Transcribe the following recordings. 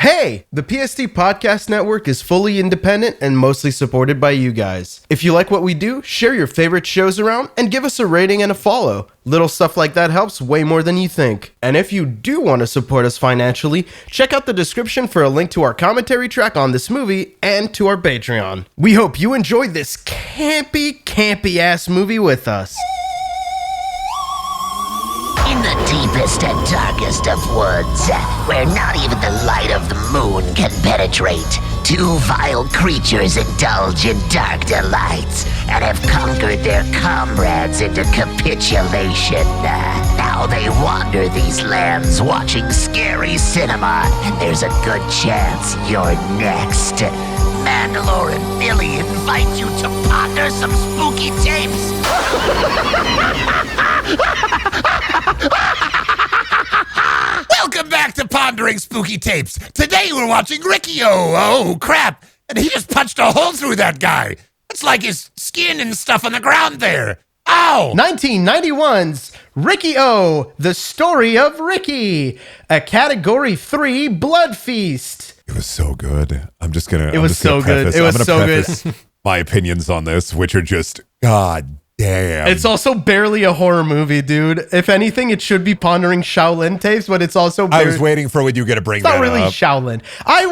Hey, the PST Podcast Network is fully independent and mostly supported by you guys. If you like what we do, share your favorite shows around and give us a rating and a follow. Little stuff like that helps way more than you think. And if you do want to support us financially, check out the description for a link to our commentary track on this movie and to our Patreon. We hope you enjoyed this campy ass movie with us. In the deepest and darkest of woods, where not even the light of the moon can penetrate, two vile creatures indulge in dark delights and have conquered their comrades into capitulation. Now they wander these lands watching scary cinema, and there's a good chance you're next. Mandalore and Billy invite you to ponder some spooky tapes. Welcome back to Pondering Spooky Tapes. Today we're watching Riki-Oh. Oh, crap. And he just punched a hole through that guy. It's like his skin and stuff on the ground there. Ow! 1991's Riki-Oh, The Story of Riki, a Category 3 blood feast. It was so good. I'm just gonna preface my opinions on this, which are just god damn. It's also barely a horror movie, dude. If anything, it should be Pondering Shaolin tapes, but it's also I was waiting for when you were gonna bring that up. It's not really Shaolin. I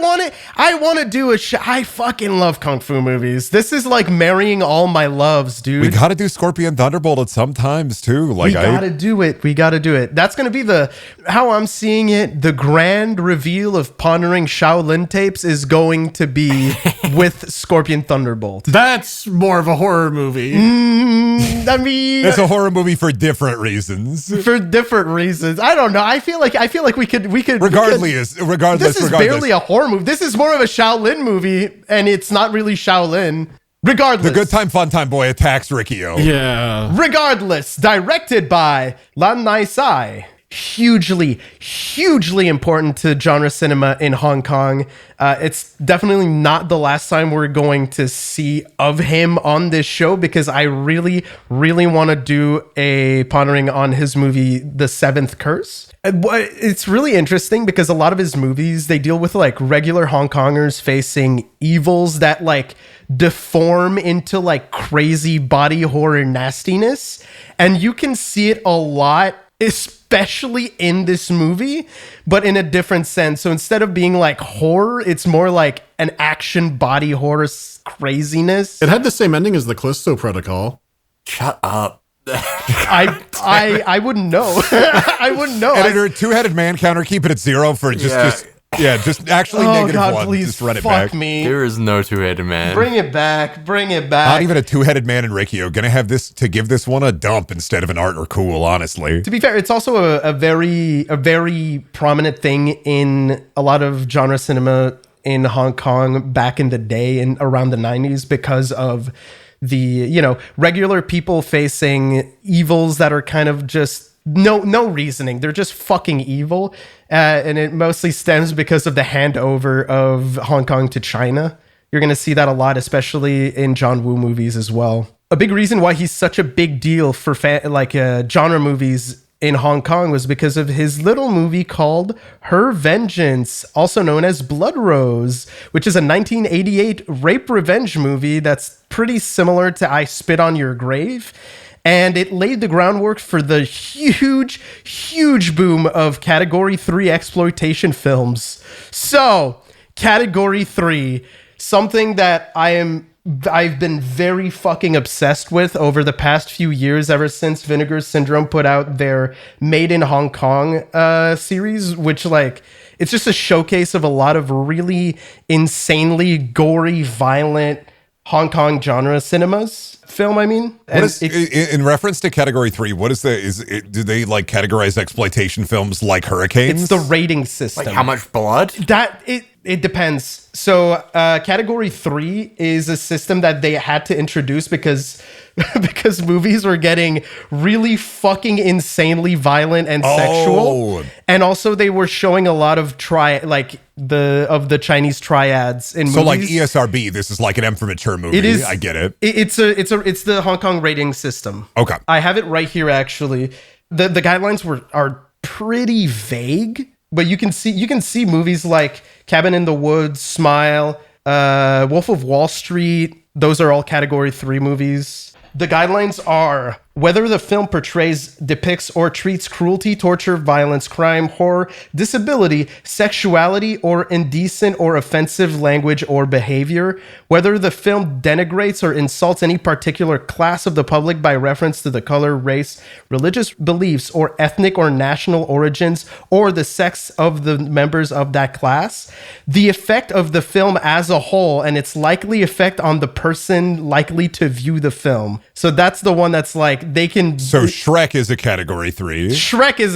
want to do I fucking love kung fu movies. This is like marrying all my loves, dude. We gotta do Scorpion Thunderbolt at some times too. We gotta do it. That's gonna be how I'm seeing it. The grand reveal of Pondering Shaolin tapes is going to be with Scorpion Thunderbolt. That's more of a horror movie. I mean, it's a horror movie for different reasons. I don't know. I feel like we could. Regardless. This is barely a horror movie. This is more of a Shaolin movie, and it's not really Shaolin. Regardless, the Good Time Fun Time boy attacks Riki-Oh. Yeah. Regardless, directed by Lan Nai Sai. Hugely important to genre cinema in Hong Kong. It's definitely not the last time we're going to see of him on this show, because I really want to do a pondering on his movie, The Seventh Curse. It's really interesting because a lot of his movies, they deal with like regular Hong Kongers facing evils that like deform into like crazy body horror nastiness. And you can see it a lot, especially in this movie, but in a different sense. So instead of being like horror, it's more like an action body horror craziness. It had the same ending as the Callisto Protocol. Shut up. I wouldn't know. I wouldn't know. Editor, two-headed man counter, keep it at 0 for just actually -1. Please, just run it fuck back. Me. There is no two-headed man. Bring it back. Not even a two-headed man in Riki-Oh. Gonna have this to give this one a dump instead of an art or cool, honestly. To be fair, it's also a very prominent thing in a lot of genre cinema in Hong Kong back in the day and around the 90s, because of the, regular people facing evils that are kind of just no reasoning. They're just fucking evil. And it mostly stems because of the handover of Hong Kong to China. You're going to see that a lot, especially in John Woo movies as well. A big reason why he's such a big deal for genre movies in Hong Kong was because of his little movie called Her Vengeance, also known as Blood Rose, which is a 1988 rape revenge movie that's pretty similar to I Spit on Your Grave. And it laid the groundwork for the huge boom of Category 3 exploitation films. So, Category 3, something that I've been very fucking obsessed with over the past few years, ever since Vinegar Syndrome put out their Made in Hong Kong series, which it's just a showcase of a lot of really insanely gory, violent Hong Kong genre film, I mean. In reference to Category 3, do they categorize exploitation films like Hurricanes? It's the rating system. Like how much blood? It depends. So Category 3 is a system that they had to introduce because movies were getting really fucking insanely violent and sexual. And also they were showing a lot of the Chinese triads in movies. So like ESRB, this is like an M for mature movie. It is, I get it. It's the Hong Kong rating system. Okay. I have it right here actually. The guidelines are pretty vague, But you can see movies like Cabin in the Woods, Smile, Wolf of Wall Street. Those are all Category 3 movies. The guidelines are whether the film portrays, depicts, or treats cruelty, torture, violence, crime, horror, disability, sexuality, or indecent or offensive language or behavior, whether the film denigrates or insults any particular class of the public by reference to the color, race, religious beliefs, or ethnic or national origins, or the sex of the members of that class, the effect of the film as a whole, and its likely effect on the person likely to view the film. So that's the one that's like, they can. So Shrek is a Category 3. Shrek is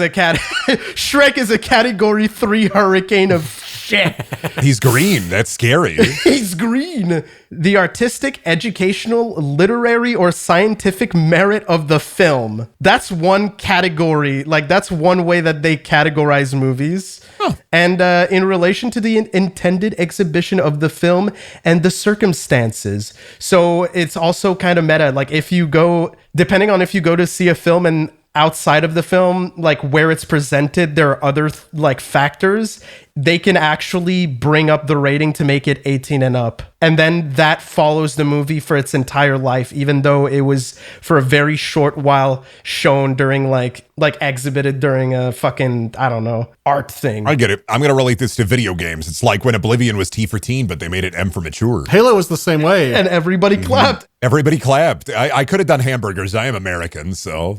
a Category 3 hurricane of shit. He's green. That's scary. He's green. The artistic, educational, literary, or scientific merit of the film. That's one category. Like, that's one way that they categorize movies. Huh. And in relation to the intended exhibition of the film and the circumstances. So it's also kind of meta. Like, if you go, depending on if you go to see a film and outside of the film, like where it's presented, there are other like factors. They can actually bring up the rating to make it 18 and up. And then that follows the movie for its entire life, even though it was for a very short while shown during like exhibited during a fucking, I don't know, art thing. I get it. I'm going to relate this to video games. It's like when Oblivion was T for teen, but they made it M for mature. Halo was the same way. And everybody clapped. Everybody clapped. I could have done hamburgers. I am American,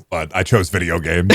but I chose video games.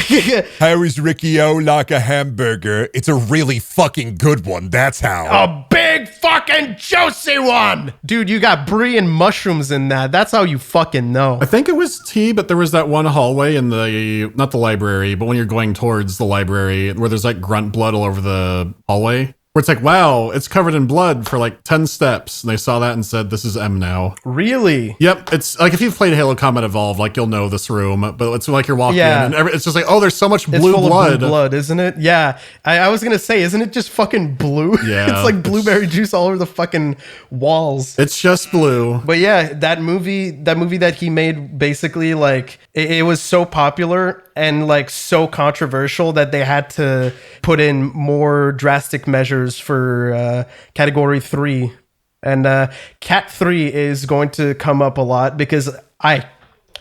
How is Riki-Oh like a hamburger? It's a really fucking good one. That's how. A big fucking juicy one. Dude, you got brie and mushrooms in that. That's how you fucking know. I think it was T, but there was that one hallway in not the library, but when you're going towards the library where there's like grunt blood all over the hallway. Where it's like, wow, it's covered in blood for like 10 steps. And they saw that and said, this is M now. Really? Yep. It's like if you've played Halo Combat Evolved, like you'll know this room, but it's like you're walking in and it's just like, oh, there's so much blue it's full blood. Of blue blood, isn't it? Yeah. I was going to say, isn't it just fucking blue? Yeah. It's like blueberry juice all over the fucking walls. It's just blue. But yeah, that movie that he made, basically like it was so popular and like so controversial that they had to put in more drastic measures for Category 3. And Cat 3 is going to come up a lot because I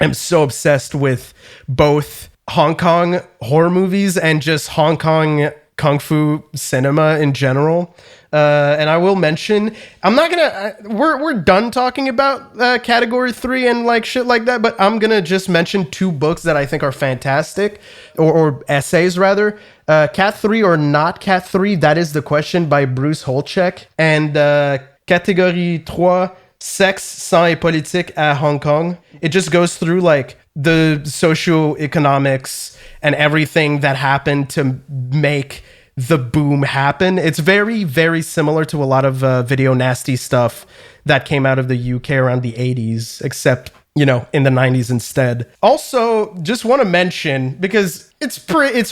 am so obsessed with both Hong Kong horror movies and just Hong Kong kung fu cinema in general. And I will mention, I'm not gonna, we're done talking about Category 3 and like shit like that, but I'm gonna just mention 2 books that I think are fantastic, or essays rather. Cat 3 or not Cat 3, that is the question, by Bruce Holchek. And Catégorie 3, Sexe, Sang et Politique à Hong Kong. It just goes through like the socioeconomics and everything that happened to make the boom happen. It's very, very similar to a lot of video nasty stuff that came out of the UK around the 80s, except, you know, in the 90s instead. Also, just want to mention, because it's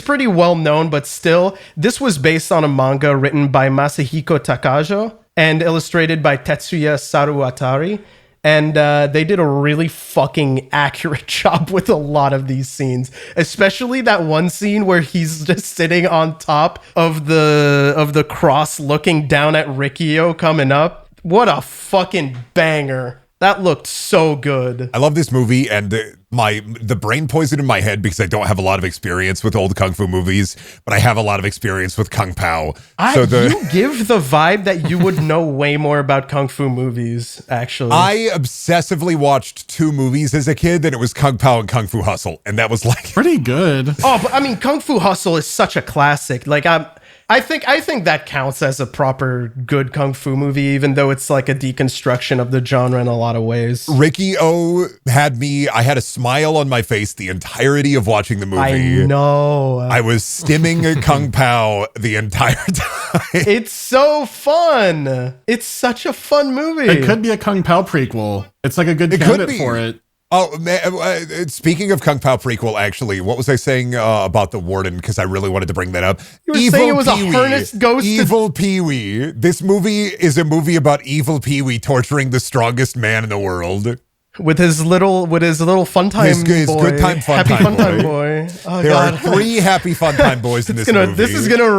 pretty well known, but still, this was based on a manga written by Masahiko Takajo and illustrated by Tetsuya Saruatari. And they did a really fucking accurate job with a lot of these scenes, especially that one scene where he's just sitting on top of the cross looking down at Riki-Oh coming up. What a fucking banger. That looked so good. I love this movie, and the brain poison in my head, because I don't have a lot of experience with old kung fu movies, but I have a lot of experience with Kung Pao. You give the vibe that you would know way more about kung fu movies, actually. I obsessively watched 2 movies as a kid, and it was Kung Pao and Kung Fu Hustle, and that was like pretty good. Oh, but I mean, Kung Fu Hustle is such a classic. Like, I think that counts as a proper good kung fu movie, even though it's like a deconstruction of the genre in a lot of ways. Riki-Oh I had a smile on my face the entirety of watching the movie. I know. I was stimming Kung Pao the entire time. It's so fun. It's such a fun movie. It could be a Kung Pao prequel. It's like a good candidate for it. Oh, man, speaking of Kung Pao prequel, actually, what was I saying about the Warden? Because I really wanted to bring that up. You were saying it was a harness ghost. Evil Pee-wee. This movie is a movie about evil Pee-wee torturing the strongest man in the world. with his little Funtime His boy, good time happy Funtime Funtime boy. boy. Oh There god, are 3 happy Funtime boys in this movie. this is gonna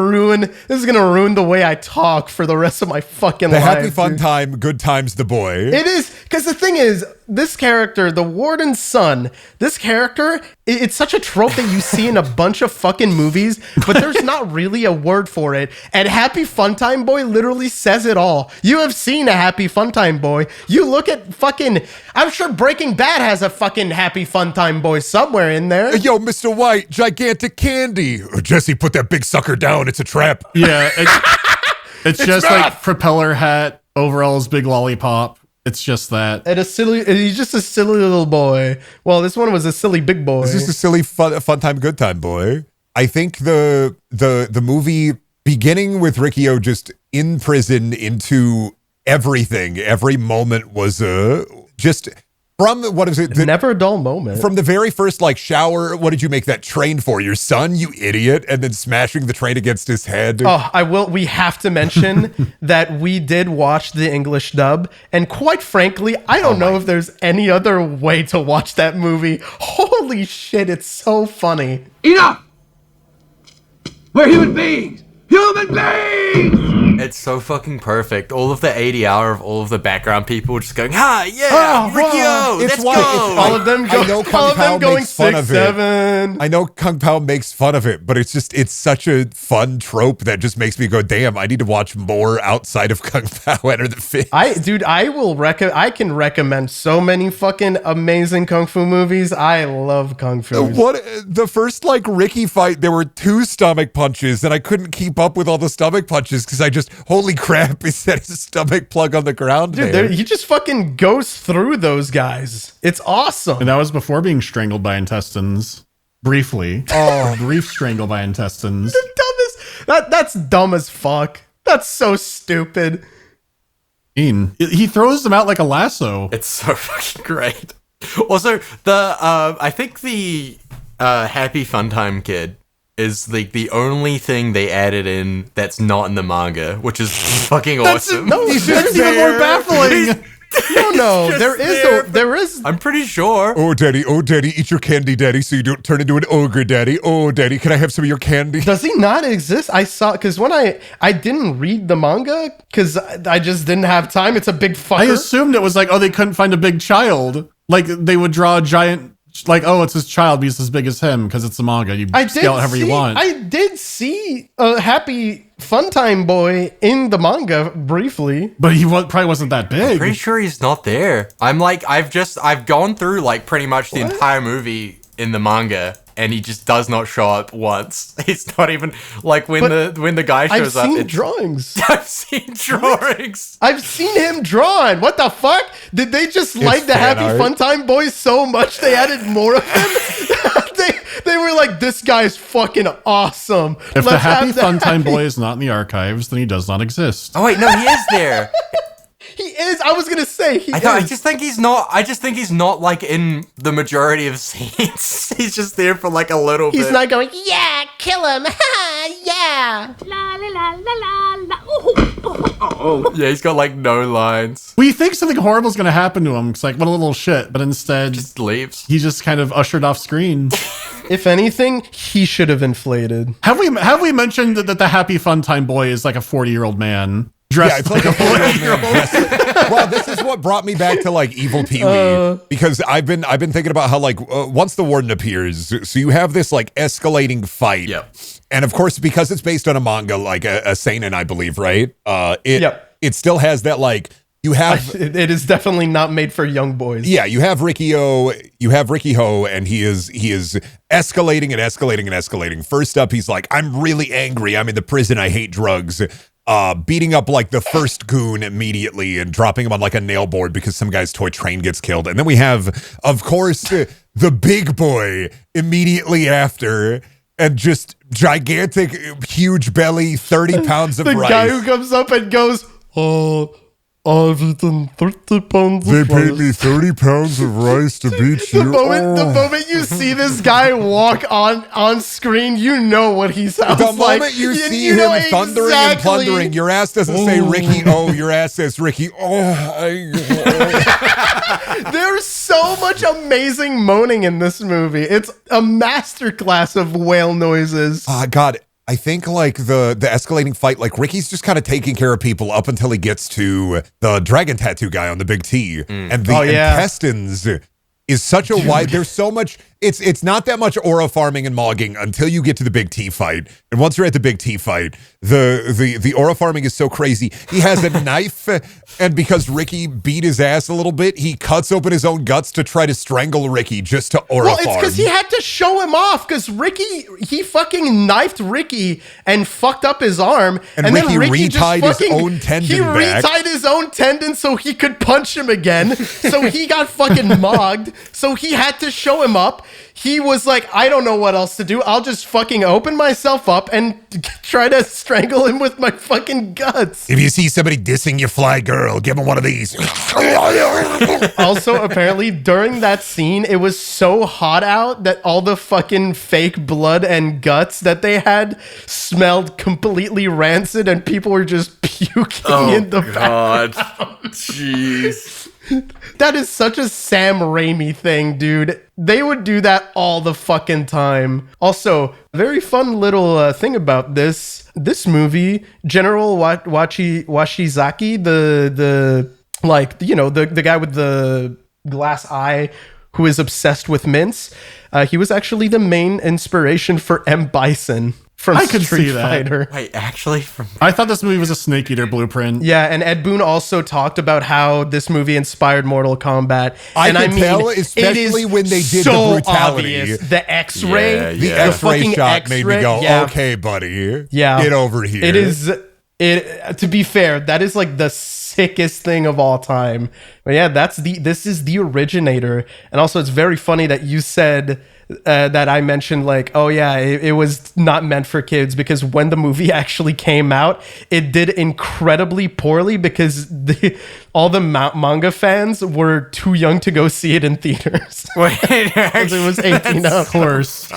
ruin the way I talk for the rest of my fucking the life. happy dude. Funtime, good times the boy. It is, because the thing is, this character, the Warden's son, this character, it's such a trope that you see in a bunch of fucking movies, but there's not really a word for it. And Happy Funtime Boy literally says it all. You have seen a Happy Funtime Boy. You look at fucking, I'm sure Breaking Bad has a fucking Happy Funtime Boy somewhere in there. Yo, Mr. White, gigantic candy. Oh, Jesse, put that big sucker down. It's a trap. Yeah, it's just math. like propeller hat, overalls, big lollipop. It's just that. And he's just a silly little boy. Well, this one was a silly big boy. It's just a silly fun time, good time boy. I think the movie beginning with Riki-Oh just in prison into everything, every moment was just from what is it? Never a dull moment. From the very first like shower, what did you make that train for? Your son, you idiot, and then smashing the train against his head. Oh, we have to mention that we did watch the English dub, and quite frankly, I don't know if there's any other way to watch that movie. Holy shit, it's so funny. Enough! We're human beings! Human beings! It's so fucking perfect. All of the ADR of all of the background people just going, "Hi, yeah, Oh, Riki-Oh, it's let's why- go." it's- All of them go, I know Kung all of Pao them going makes fun of it. 6'7". I know Kung Pao makes fun of it, but it's such a fun trope that just makes me go, damn, I need to watch more outside of Kung Pao Enter the Fist. I can recommend so many fucking amazing kung fu movies. I love kung fu. What the first like Ricky fight, there were 2 stomach punches, and I couldn't keep up with all the stomach punches because I just, holy crap, he set his stomach plug on the ground. Dude, there. he just fucking goes through those guys. It's awesome. And that was before being strangled by intestines. Briefly. Oh, brief strangle by intestines. That's dumb as fuck. That's so stupid. He throws them out like a lasso. It's so fucking great. Also, I think the Happy Funtime kid is like the only thing they added in that's not in the manga, which is fucking awesome. That's even more baffling. No, there is. I'm pretty sure. Oh, daddy, eat your candy, daddy, so you don't turn into an ogre, daddy. Oh, daddy, can I have some of your candy? Does he not exist? I saw, because when I didn't read the manga because I just didn't have time. It's a big fucker. I assumed it was like, oh, they couldn't find a big child. Like they would draw a giant, like, oh, it's his child, but he's as big as him because it's a manga. You scale it however you want. I did see a Happy Funtime Boy in the manga briefly. But he probably wasn't that big. Pretty sure he's not there. I'm like, I've gone through like pretty much the entire movie in the manga, and he just does not show up once. He's not even like when the guy shows up. I've seen drawings. I've seen drawings. I've seen him drawn. What the fuck? Did they just like the fan Happy art. Funtime Boy so much they added more of him? they were like, this guy's fucking awesome. If the Let's Happy have the Funtime Boy is not in the archives, then he does not exist. Oh wait, no, he is there. He is. I was gonna say I just think he's not. I just think he's not like in the majority of scenes. He's just there for like a little bit. He's not going, yeah, kill him. Yeah. La la la la la la. Oh. Yeah, he's got like no lines. We think something horrible is going to happen to him. It's like, what a little shit. But instead, Just leaves. he just kind of ushered off screen. If anything, he should have inflated. Have we mentioned that the Happy Funtime Boy is like a 40-year-old man Yeah, dressed it's like a 40-year-old. Well, this is what brought me back to like Evil Pee-wee, because I've been thinking about how like once the Warden appears, so you have this like escalating fight. Yep. And of course, because it's based on a manga, like a seinen, I believe, right? Yep. It still has that like you have. It is definitely not made for young boys. Yeah, you have Riki-Oh, and he is escalating and escalating and escalating. First up, he's like, I'm really angry. I'm in the prison. I hate drugs. Beating up like the first goon immediately and dropping him on like a nail board because some guy's toy train gets killed. And then we have, of course, the big boy immediately after, and just gigantic, huge belly, 30 pounds of The rice. guy who comes up and goes, I've eaten 30 pounds They of paid rice. me 30 pounds of rice to beat you. The moment you see this guy walk on screen, you know what he sounds The like. moment you see know him thundering and plundering, your ass doesn't say Riki-Oh, your ass says Riki-Oh. There's so much amazing moaning in this movie. It's a masterclass of whale noises. God, I think like the escalating fight, like Ricky's just kind of taking care of people up until he gets to the dragon tattoo guy on the big T. And the intestines is such a wide, there's so much, it's not that much aura farming and mogging until you get to the big T fight. And once you're at the big T fight, the aura farming is so crazy. He has a knife, and because Ricky beat his ass a little bit, he cuts open his own guts to try to strangle Ricky just to aura farm. Well, it's because he had to show him off, because he fucking knifed Ricky and fucked up his arm. And then Ricky just retied his own tendon He back. retied his own tendon so he could punch him again. So he got fucking mogged. So he had to show him up. He was like, I don't know what else to do. I'll just fucking open myself up and try to strangle him with my fucking guts. If you see somebody dissing your fly girl, give him one of these. Also, apparently, during that scene, it was so hot out that all the fucking fake blood and guts that they had smelled completely rancid, and people were just puking in the background. Jeez. That is such a Sam Raimi thing, dude. They would do that all the fucking time. Also, very fun little thing about this movie, General Washizaki, the guy with the glass eye who is obsessed with mints, he was actually the main inspiration for M. Bison from I could Street see that. Fighter. Wait, actually? I thought this movie was a Snake Eater blueprint. Yeah, and Ed Boon also talked about how this movie inspired Mortal Kombat. I and can tell, especially when they did the brutality. Obvious. The X-ray, The the X-ray fucking shot made me go, yeah. okay, buddy, Yeah. get over here. It is. To be fair, that is like the sickest thing of all time. But yeah, this is the originator, and also it's very funny that you said that I mentioned like, oh yeah, it was not meant for kids, because when the movie actually came out, it did incredibly poorly because all the manga fans were too young to go see it in theaters. Wait, Because it was 18 up. Of course.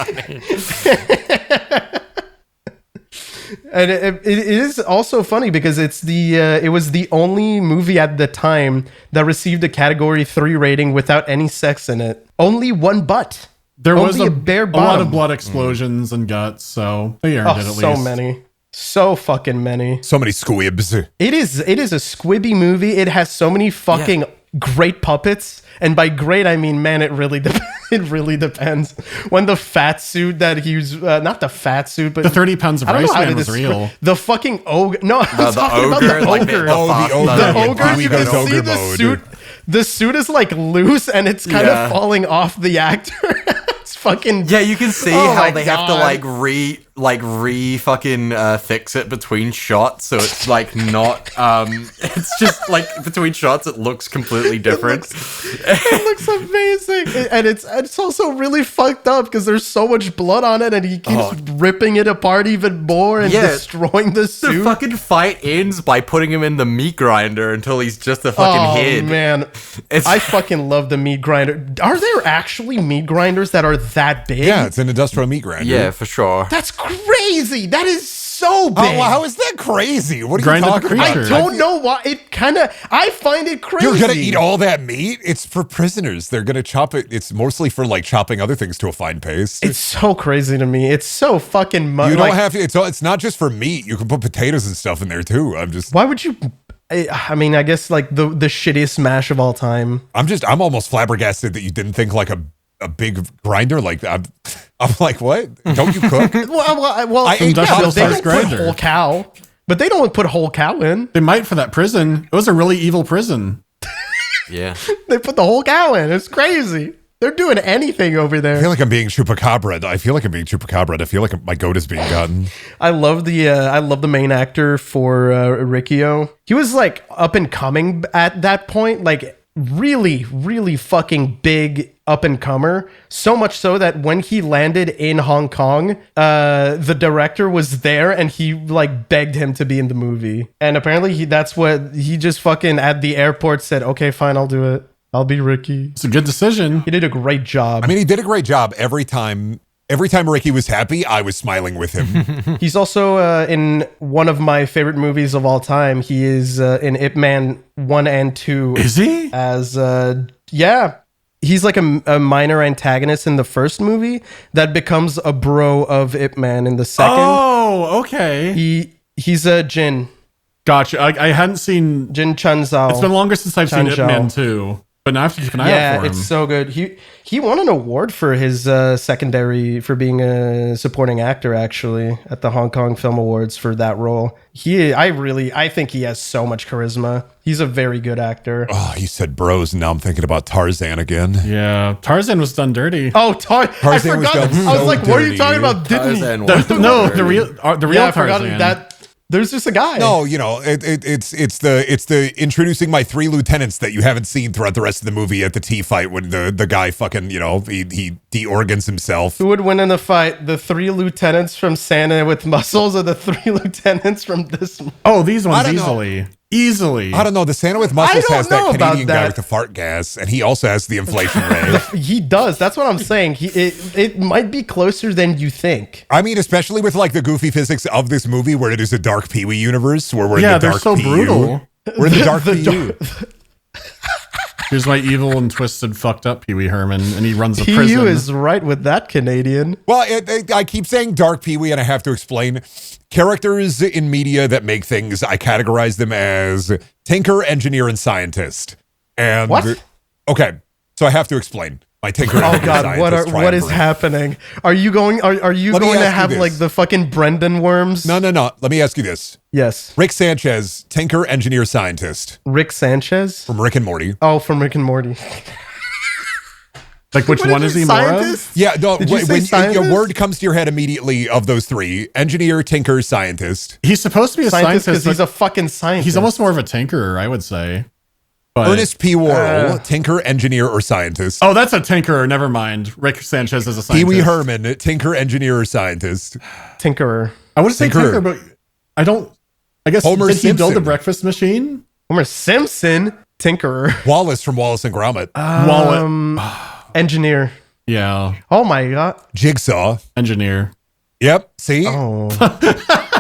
And it is also funny because it was the only movie at the time that received a Category 3 rating without any sex in it. Only one butt. There was Only a bare lot bottom. of blood explosions and guts, so they earned it at least. So many. So fucking many. So many squibs. It is a squibby movie. It has so many fucking great puppets. And by great, I mean, man, it really depends. When the fat suit that he was, not the fat suit, but The 30 pounds of I don't know rice how man to was describe- real. The fucking ogre. No, I'm talking about ogre, the like ogre. the fox, ogre. The Yeah, ogre, Pee-wee you can goes see ogre the mode. suit. The suit is like loose and it's kind of falling off the actor. It's fucking. Yeah, you can see Oh how my they have to God. re fucking fix it between shots, so it's like not it's just like between shots it looks completely different. It looks amazing, and it's also really fucked up because there's so much blood on it, and he keeps ripping it apart even more and destroying the The suit. fucking fight ends by putting him in the meat grinder until he's just a fucking head. Man, It's- I fucking love the meat grinder. Are there actually meat grinders that are that big? Yeah, it's an industrial meat grinder. Yeah, for sure. That's crazy. That is so big. How is that crazy? What are Grind you the talking about? creature. I don't know why. I find it crazy. You're gonna eat all that meat? It's for prisoners. They're gonna chop it. It's mostly for like chopping other things to a fine paste. It's so crazy to me. It's so fucking much. You don't have to. It's not just for meat. You can put potatoes and stuff in there too. Why would you? I mean, I guess like the shittiest mash of all time. I'm almost flabbergasted that you didn't think like a big grinder like that. I'm like, what? Don't you cook? Well, Industrial they size don't put grinder. whole cow, but they don't put whole cow in. They might for that prison. It was a really evil prison. Yeah. They put the whole cow in. It's crazy. They're doing anything over I there. feel like I'm being chupacabra. I feel like my goat is being gotten. I love the main actor for Riki-Oh. He was like up and coming at that point, like really, really fucking big up and comer. So much so that when he landed in Hong Kong, the director was there and he like begged him to be in the movie. And apparently he just fucking at the airport said, okay, fine, I'll do it. I'll be Ricky. It's a good decision. He did a great job. I mean, he did a great job every time Every time Ricky was happy, I was smiling with him. He's also in one of my favorite movies of all time. He is in Ip Man 1 and 2. Is he? As, yeah. He's like a minor antagonist in the first movie that becomes a bro of Ip Man in the second. Oh, okay. He's a Jin. Gotcha. I hadn't seen Jin Chun-Zhao. It's been longer since I've seen Ip Chun-Zhao. Man 2. But now I have to keep an eye out for him. It's so good. He won an award for his secondary for being a supporting actor actually at the Hong Kong Film Awards for that role. I think he has so much charisma. He's a very good actor. Oh, you said bros, and now I'm thinking about Tarzan again. Yeah, Tarzan was done dirty. Oh, Tarzan I forgot. I was like, what are you talking about? Didn't he? No, the real I forgot Tarzan. that. There's just a guy. No, it's the introducing my 3 lieutenants that you haven't seen throughout the rest of the movie at the tea fight when the guy fucking, he de-organs himself. Who would win in the fight? The 3 lieutenants from Santa with muscles or the 3 lieutenants from this? Oh, these ones I don't know. Easily. I don't know. The Santa with muscles I don't has that know about Canadian guy that. with the fart gas, and he also has the inflation rate. He does. That's what I'm saying. It might be closer than you think. I mean, especially with like the goofy physics of this movie, where it is a dark Pee-wee universe, where we're in the they're dark so PU. brutal. We're in the dark PU. Here's my evil and twisted, fucked up Pee Wee Herman, and he runs a PU prison. is right with that Canadian. Well, I keep saying dark Pee-wee, and I have to explain. Characters in media that make things, I categorize them as tinker, engineer, and scientist. And What? Okay, so I have to explain. My tinker. Oh engineer, God, scientist what is triumvirate. happening? Are you going? Are you Let me going to ask you have this. like the fucking Brendan worms? No. Let me ask you this. Yes. Rick Sanchez, tinker, engineer, scientist Rick Sanchez. from Rick and Morty. Oh, from Rick and Morty. Like, which one is he more of? Scientist? Yeah, no. Did you say When scientist? your word comes to your head immediately of those 3: engineer, tinker, scientist. He's supposed to be a Scientist scientist. because he's but a fucking scientist. he's almost more of a tinkerer, I would say. But, Ernest P. Worrell, tinker, engineer, or scientist. oh, that's a tinkerer. Never mind. Rick Sanchez is a scientist. Pee-wee Herman, tinker, engineer, or scientist. tinkerer. I would say Tinkerer. tinker, but I don't. I guess Homer did he build the Simpson. breakfast machine? Homer Simpson. Tinkerer. Wallace from Wallace and Gromit. Wallet. Engineer. Yeah, Oh my God. Jigsaw. engineer. Yep. See? Oh.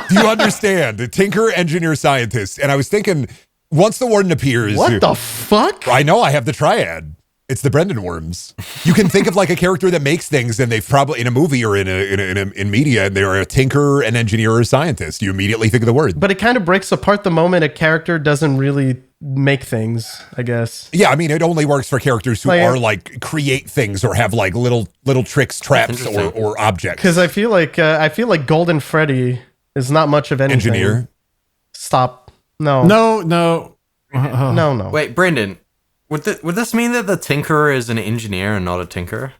Do you understand? The tinker, engineer, scientist. And I was thinking, once the Warden appears, What the fuck? I know I have the triad. It's the Brendan worms. You can think of like a character that makes things, and they've probably in a movie or in media, and they're a tinker, an engineer, or a scientist. You immediately think of the word. But it kind of breaks apart the moment a character doesn't really make things, I guess. Yeah, I mean, it only works for characters who Like- are like create things or have like little tricks, traps, or objects. Because I feel like Golden Freddy is not much of anything. Engineer. Stop. No. No. No. Wait, Brendan, would this mean that the Tinkerer is an engineer and not a tinker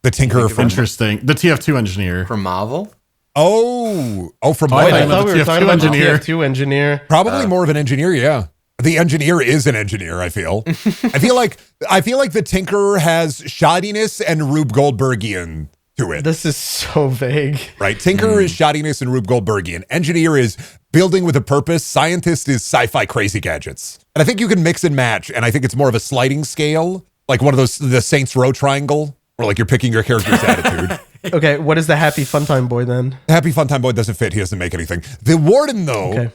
The tinker from Interesting. The TF2 engineer. from Marvel? from Oh, I Marvel. thought I thought we were TF2 talking about engineer. the TF2 engineer. Probably more of an engineer, yeah. The engineer is an engineer, I feel. I feel like the tinker has shoddiness and Rube Goldbergian to it. This is so vague. Right? Tinker is shoddiness and Rube Goldbergian. Engineer is building with a purpose. Scientist is sci-fi crazy gadgets. And I think you can mix and match, and I think it's more of a sliding scale, like one of those, the Saints Row triangle, where like you're picking your character's attitude. Okay, what is the Happy Funtime Boy then? Happy Funtime Boy doesn't fit. He doesn't make anything. The Warden, though, Okay.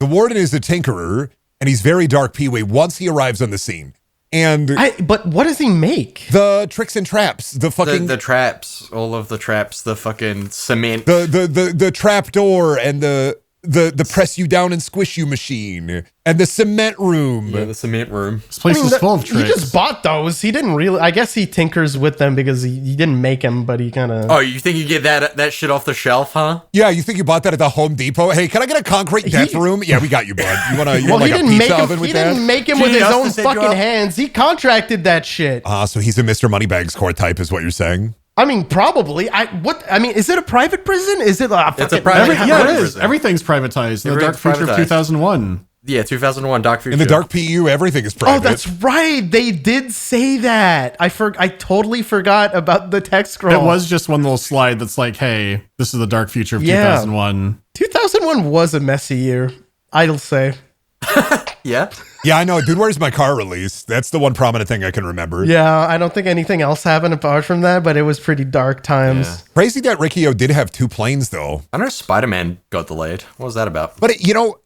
the Warden is a tinkerer, and he's very dark Pee-wee once he arrives on the scene. And But what does he make? the tricks and traps, the fucking The traps, all of the traps, the fucking cement. the trap door and the press you down and squish you machine and the cement room. Yeah, the cement room. This place is full of He tricks. just bought those. He didn't really. I guess he tinkers with them because he didn't make them, but he kind of. Oh, you think you get that shit off the shelf, huh? Yeah, you think you bought that at the Home Depot? Hey, can I get a concrete death room? Yeah, we got you, bud. You want Well, like he a didn't make pizza him. oven with He that? didn't make him with Gee, his Austin own said you fucking are- hands. He contracted that shit. So he's a Mr. Moneybags court type, is what you're saying? I mean, probably. I mean, is it a private prison? Is it a fucking, private- Yeah, it Private is. prison. Everything's privatized. In the dark Everything's future of privatized. 2001. Yeah, 2001 Dark Future. In the dark PU, everything is Oh, private. that's right. They did say that. I totally forgot about the text scroll. It was just one little slide that's like, hey, this is the dark future of Yeah. 2001. 2001 was a messy year. I'll say. Yeah. Yeah, I know. Dude, Where's My Car release? That's the one prominent thing I can remember. Yeah, I don't think anything else happened apart from that, but it was pretty dark times. Yeah. Crazy that Riki-Oh did have 2 planes, though. I know Spider-Man got delayed. What was that about? But,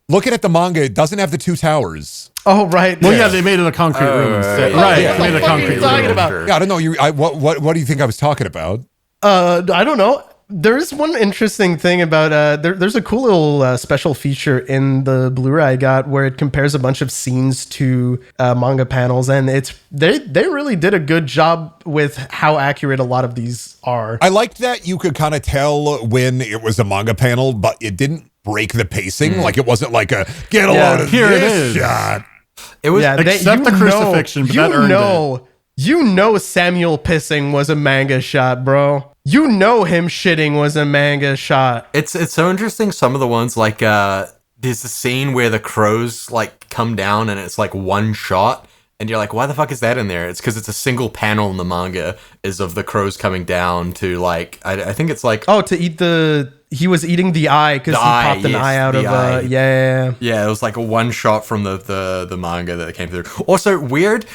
looking at the manga, it doesn't have the 2 towers. Oh, right. Well, yeah, they made it a concrete room instead. yeah. Right, Yeah. they made a What the fuck are you concrete talking room. about? Sure. Yeah, I don't know. What do you think I was talking about? I don't know. There's one interesting thing about there's a cool little special feature in the Blu-ray I got where it compares a bunch of scenes to manga panels, and they really did a good job with how accurate a lot of these are. I liked that you could kind of tell when it was a manga panel, but it didn't break the pacing. Like it wasn't like a get a load of Here it this is. shot. It was Except the crucifixion, but that earned it. You know Samuel pissing was a manga shot, bro. You know him shitting was a manga shot. It's so interesting. Some of the ones like there's a scene where the crows like come down and it's like one shot, and you're like, why the fuck is that in there? It's because it's a single panel in the manga is of the crows coming down to like I think it's like to eat he was eating the eye because he popped an eye out of eye. yeah. Yeah, it was like a one shot from the manga that came through. Also, weird,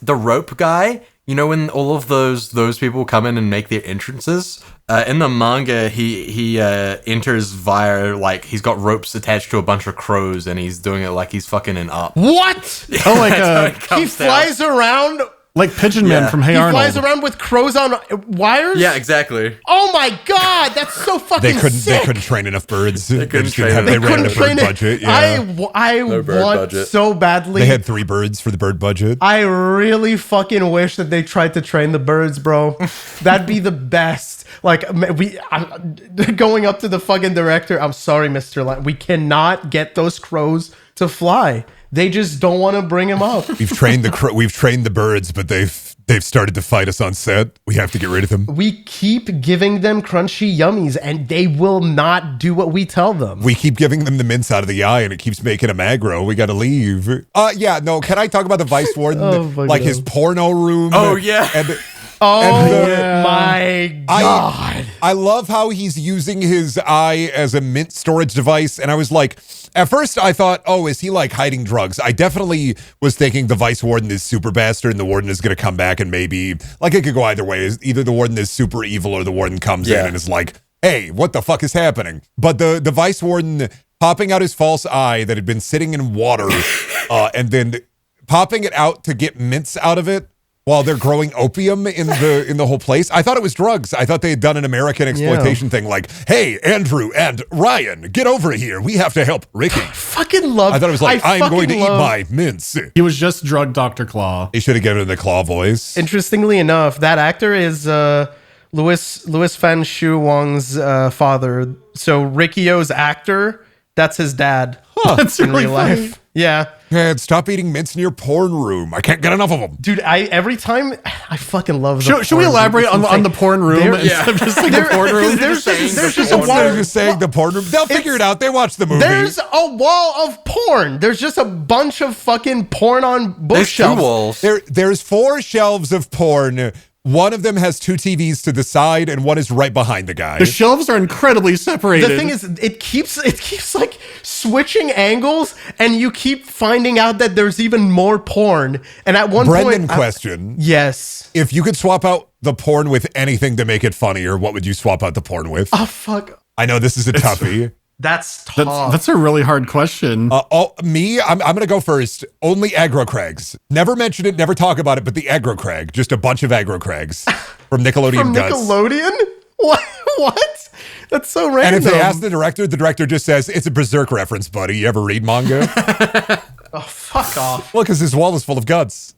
the rope guy, when all of those people come in and make their entrances, in the manga, he enters via, like, he's got ropes attached to a bunch of crows, and he's doing it like he's fucking an up. What? Oh, like He flies around. like Pigeon Man Yeah. from Hey He Arnold. flies around with crows on wires. Yeah, exactly. Oh my god, that's so fucking They sick. couldn't train enough birds. They couldn't just train didn't have, enough. they ran out of Couldn't bird train budget. it. Yeah. I bird want budget. so badly. They had 3 birds for the bird budget. I really fucking wish that they tried to train the birds, bro. That'd be the best. Like I'm going up to the fucking director. I'm sorry, Mr. We cannot get those crows to fly. They just don't want to bring him up. We've trained the birds, but they've started to fight us on set. We have to get rid of them. We keep giving them crunchy yummies, and they will not do what we tell them. We keep giving them the mints out of the eye, and it keeps making them aggro. We got to leave. Yeah, no. Can I talk about the Vice Warden? Oh, fuck like no. his porno room? Oh, yeah. And My god. I love how he's using his eye as a mint storage device. And I was like, at first I thought, oh, is he like hiding drugs? I definitely was thinking the Vice Warden is super bastard and the Warden is going to come back and maybe, like, it could go either way. Either the Warden is super evil or the Warden comes in and is like, hey, what the fuck is happening? But the Vice Warden popping out his false eye that had been sitting in water and then popping it out to get mints out of it while they're growing opium in the whole place. I thought it was drugs. I thought they had done an American exploitation thing like, hey, Andrew and Ryan, get over here. We have to help Ricky. Fucking love. I thought it was like, I'm going to eat love- my mints. He was just drugged Dr. Claw. He should have given him the claw voice. Interestingly enough, that actor is Louis Fan Shu Wong's father. So Riki-Oh's actor, that's his dad. That's in really real funny. life. Yeah. Man, stop eating mints in your porn room. I can't get enough of them. Dude, every time I fucking love the Should we porn, elaborate dude. on It's the insane. porn room There- instead of just like the porn room? There's just a They're wall. just saying the porn room. They'll figure it out. They watch the movie. There's a wall of porn. There's just a bunch of fucking porn on There's 2 bookshelves. walls. There's 4 shelves of porn. One of them has 2 TVs to the side, and one is right behind the guy. The shelves are incredibly separated. The thing is, it keeps like switching angles, and you keep finding out that there's even more porn. And at one Brendan point, question. yes. If you could swap out the porn with anything to make it funnier, what would you swap out the porn with? Oh fuck, I know this is a toughie. that's tough. That's a really hard question. I'm going to go first. Only aggro crags. Never mention it, never talk about it, but the aggro crag. Just a bunch of aggro crags from Nickelodeon From Guts. Nickelodeon. What? That's so random. And if they ask the director just says, it's a Berserk reference, buddy. You ever read manga? Oh, fuck off. Well, because his wall is full of guts.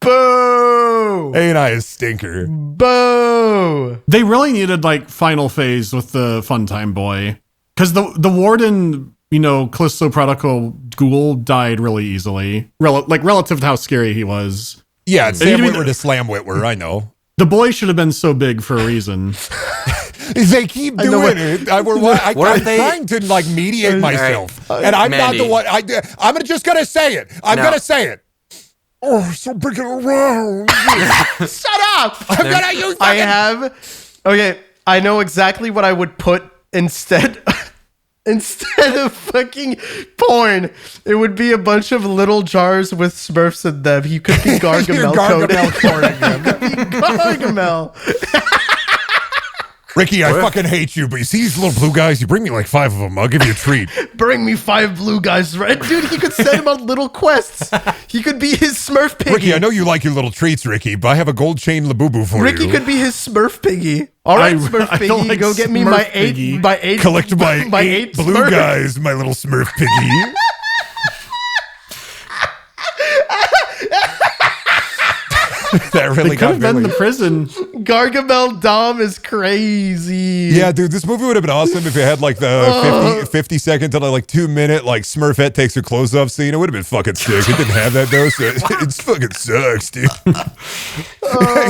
Boo! Ain't I a stinker? Boo! They really needed like final phase with the Funtime boy, because the Warden, Callisto Protocol Ghoul died really easily, relative to how scary he was. Yeah, it's Sam you mean Witwer to Slam Witwer, I know. The boy should have been so big for a reason. They keep doing it. I'm trying to like mediate myself, and I'm Mandy. not the one. I'm just gonna say it. I'm No. gonna say it. Oh, so big and around. Shut up! I'm gonna use. I have. Okay, I know exactly what I would put instead of fucking porn, it would be a bunch of little jars with Smurfs in them. He could be Gargamel coated. Gargamel. Ricky, I fucking hate you, but you see these little blue guys? You bring me like 5 of them. I'll give you a treat. Bring me 5 blue guys, right? Dude, he could send him on little quests. He could be his Smurf piggy. Ricky, I know you like your little treats, Ricky, but I have a gold chain Labubu for Ricky you. could be his Smurf piggy. All right, Smurf piggy, like go get me Smurf my piggy. eight. Collect my 8 blue Smurfs. guys, my little Smurf piggy. That really Could got have been Billy. the prison. Gargamel Dom is crazy. Yeah, dude, this movie would have been awesome if it had like the 50 second to like 2 minute like Smurfette takes her clothes off scene. It would have been fucking sick. It didn't have that though, so it fucking sucks, dude.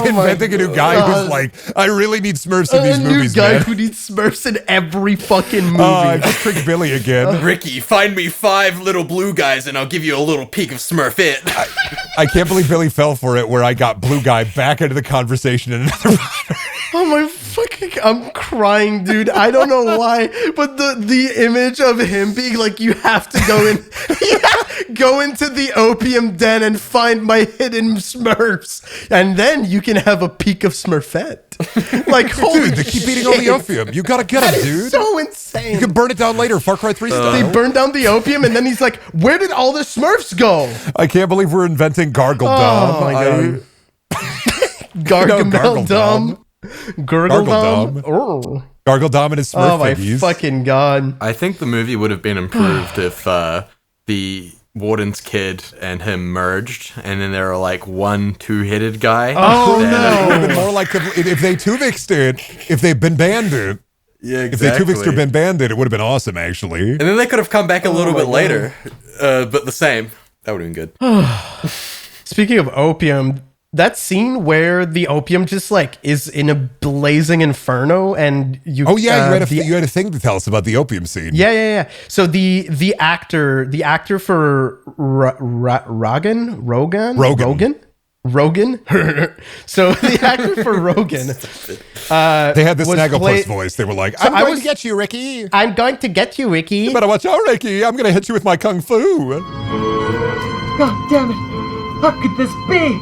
Inventing a new guy who's like, I really need Smurfs in these movies, A new guy man. who needs Smurfs in every fucking movie. I just tricked Billy again. Ricky, find me 5 little blue guys and I'll give you a little peek of Smurfette. I can't believe Billy fell for it where I got blue guy back into the conversation in another Oh my fucking! I'm crying, dude. I don't know why, but the image of him being like, you have to go in, go into the opium den and find my hidden Smurfs, and then you can have a peek of Smurfette. Like, holy Dude, they keep eating all the opium. You gotta get That them, is dude. so insane. You can burn it down later. Far Cry 3 style. They burn down the opium, and then he's like, "Where did all the Smurfs go?" I can't believe we're inventing Gargle Dom. Oh my god. Gargamel Dom. Gurgle Dom. Oh. Gargle Dom and his Smurf Oh my piggies. fucking god. I think the movie would have been improved if the Warden's kid and him merged, and then they were like 1 2-headed guy. Oh, Then- no. It would have been more like if they two-mixed it, if they've been banded. Yeah, If they two-mixed or been banded, it would have been awesome, actually. And then they could have come back a little bit later, but the same. That would have been good. Speaking of opium, that scene where the opium just like is in a blazing inferno and you Oh yeah, you had a thing to tell us about the opium scene. Yeah. So the actor for Rogan. So the actor for Rogan, They had the was Snagglepuss voice. They were like, So I'm I going was- to get you, Ricky. I'm going to get you, Ricky. You better watch out, Ricky. I'm going to hit you with my kung fu. God damn it! How could this be?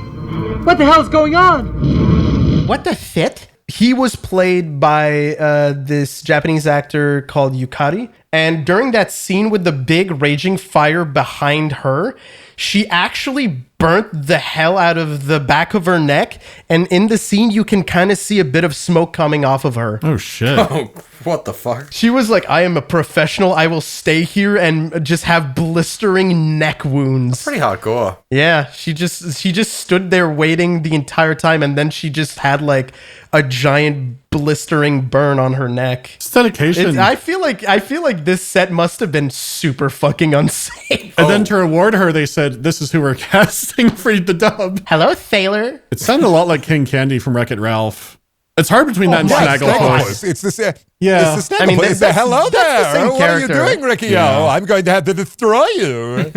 What the hell's going on? What the shit? He was played by this Japanese actor called Yukari. And during that scene with the big raging fire behind her, she actually burnt the hell out of the back of her neck. And in the scene, you can kind of see a bit of smoke coming off of her. Oh shit. Oh, what the fuck? She was like, I am a professional. I will stay here and just have blistering neck wounds. Pretty hardcore. Yeah, she just stood there waiting the entire time, and then she just had like a giant blistering burn on her neck. It's dedication. I feel like this set must have been super fucking unsafe. And then to reward her, they said, "This is who we're casting for the dub." Hello, sailor. It sounded a lot like King Candy from Wreck-It Ralph. It's hard between that and Snagglepuss. It's the Yeah. It's the I mean, Snagglepuss. that's- Hello that's the there. same What are you character. doing, Ricky? Yeah. Oh, I'm going to have to destroy you.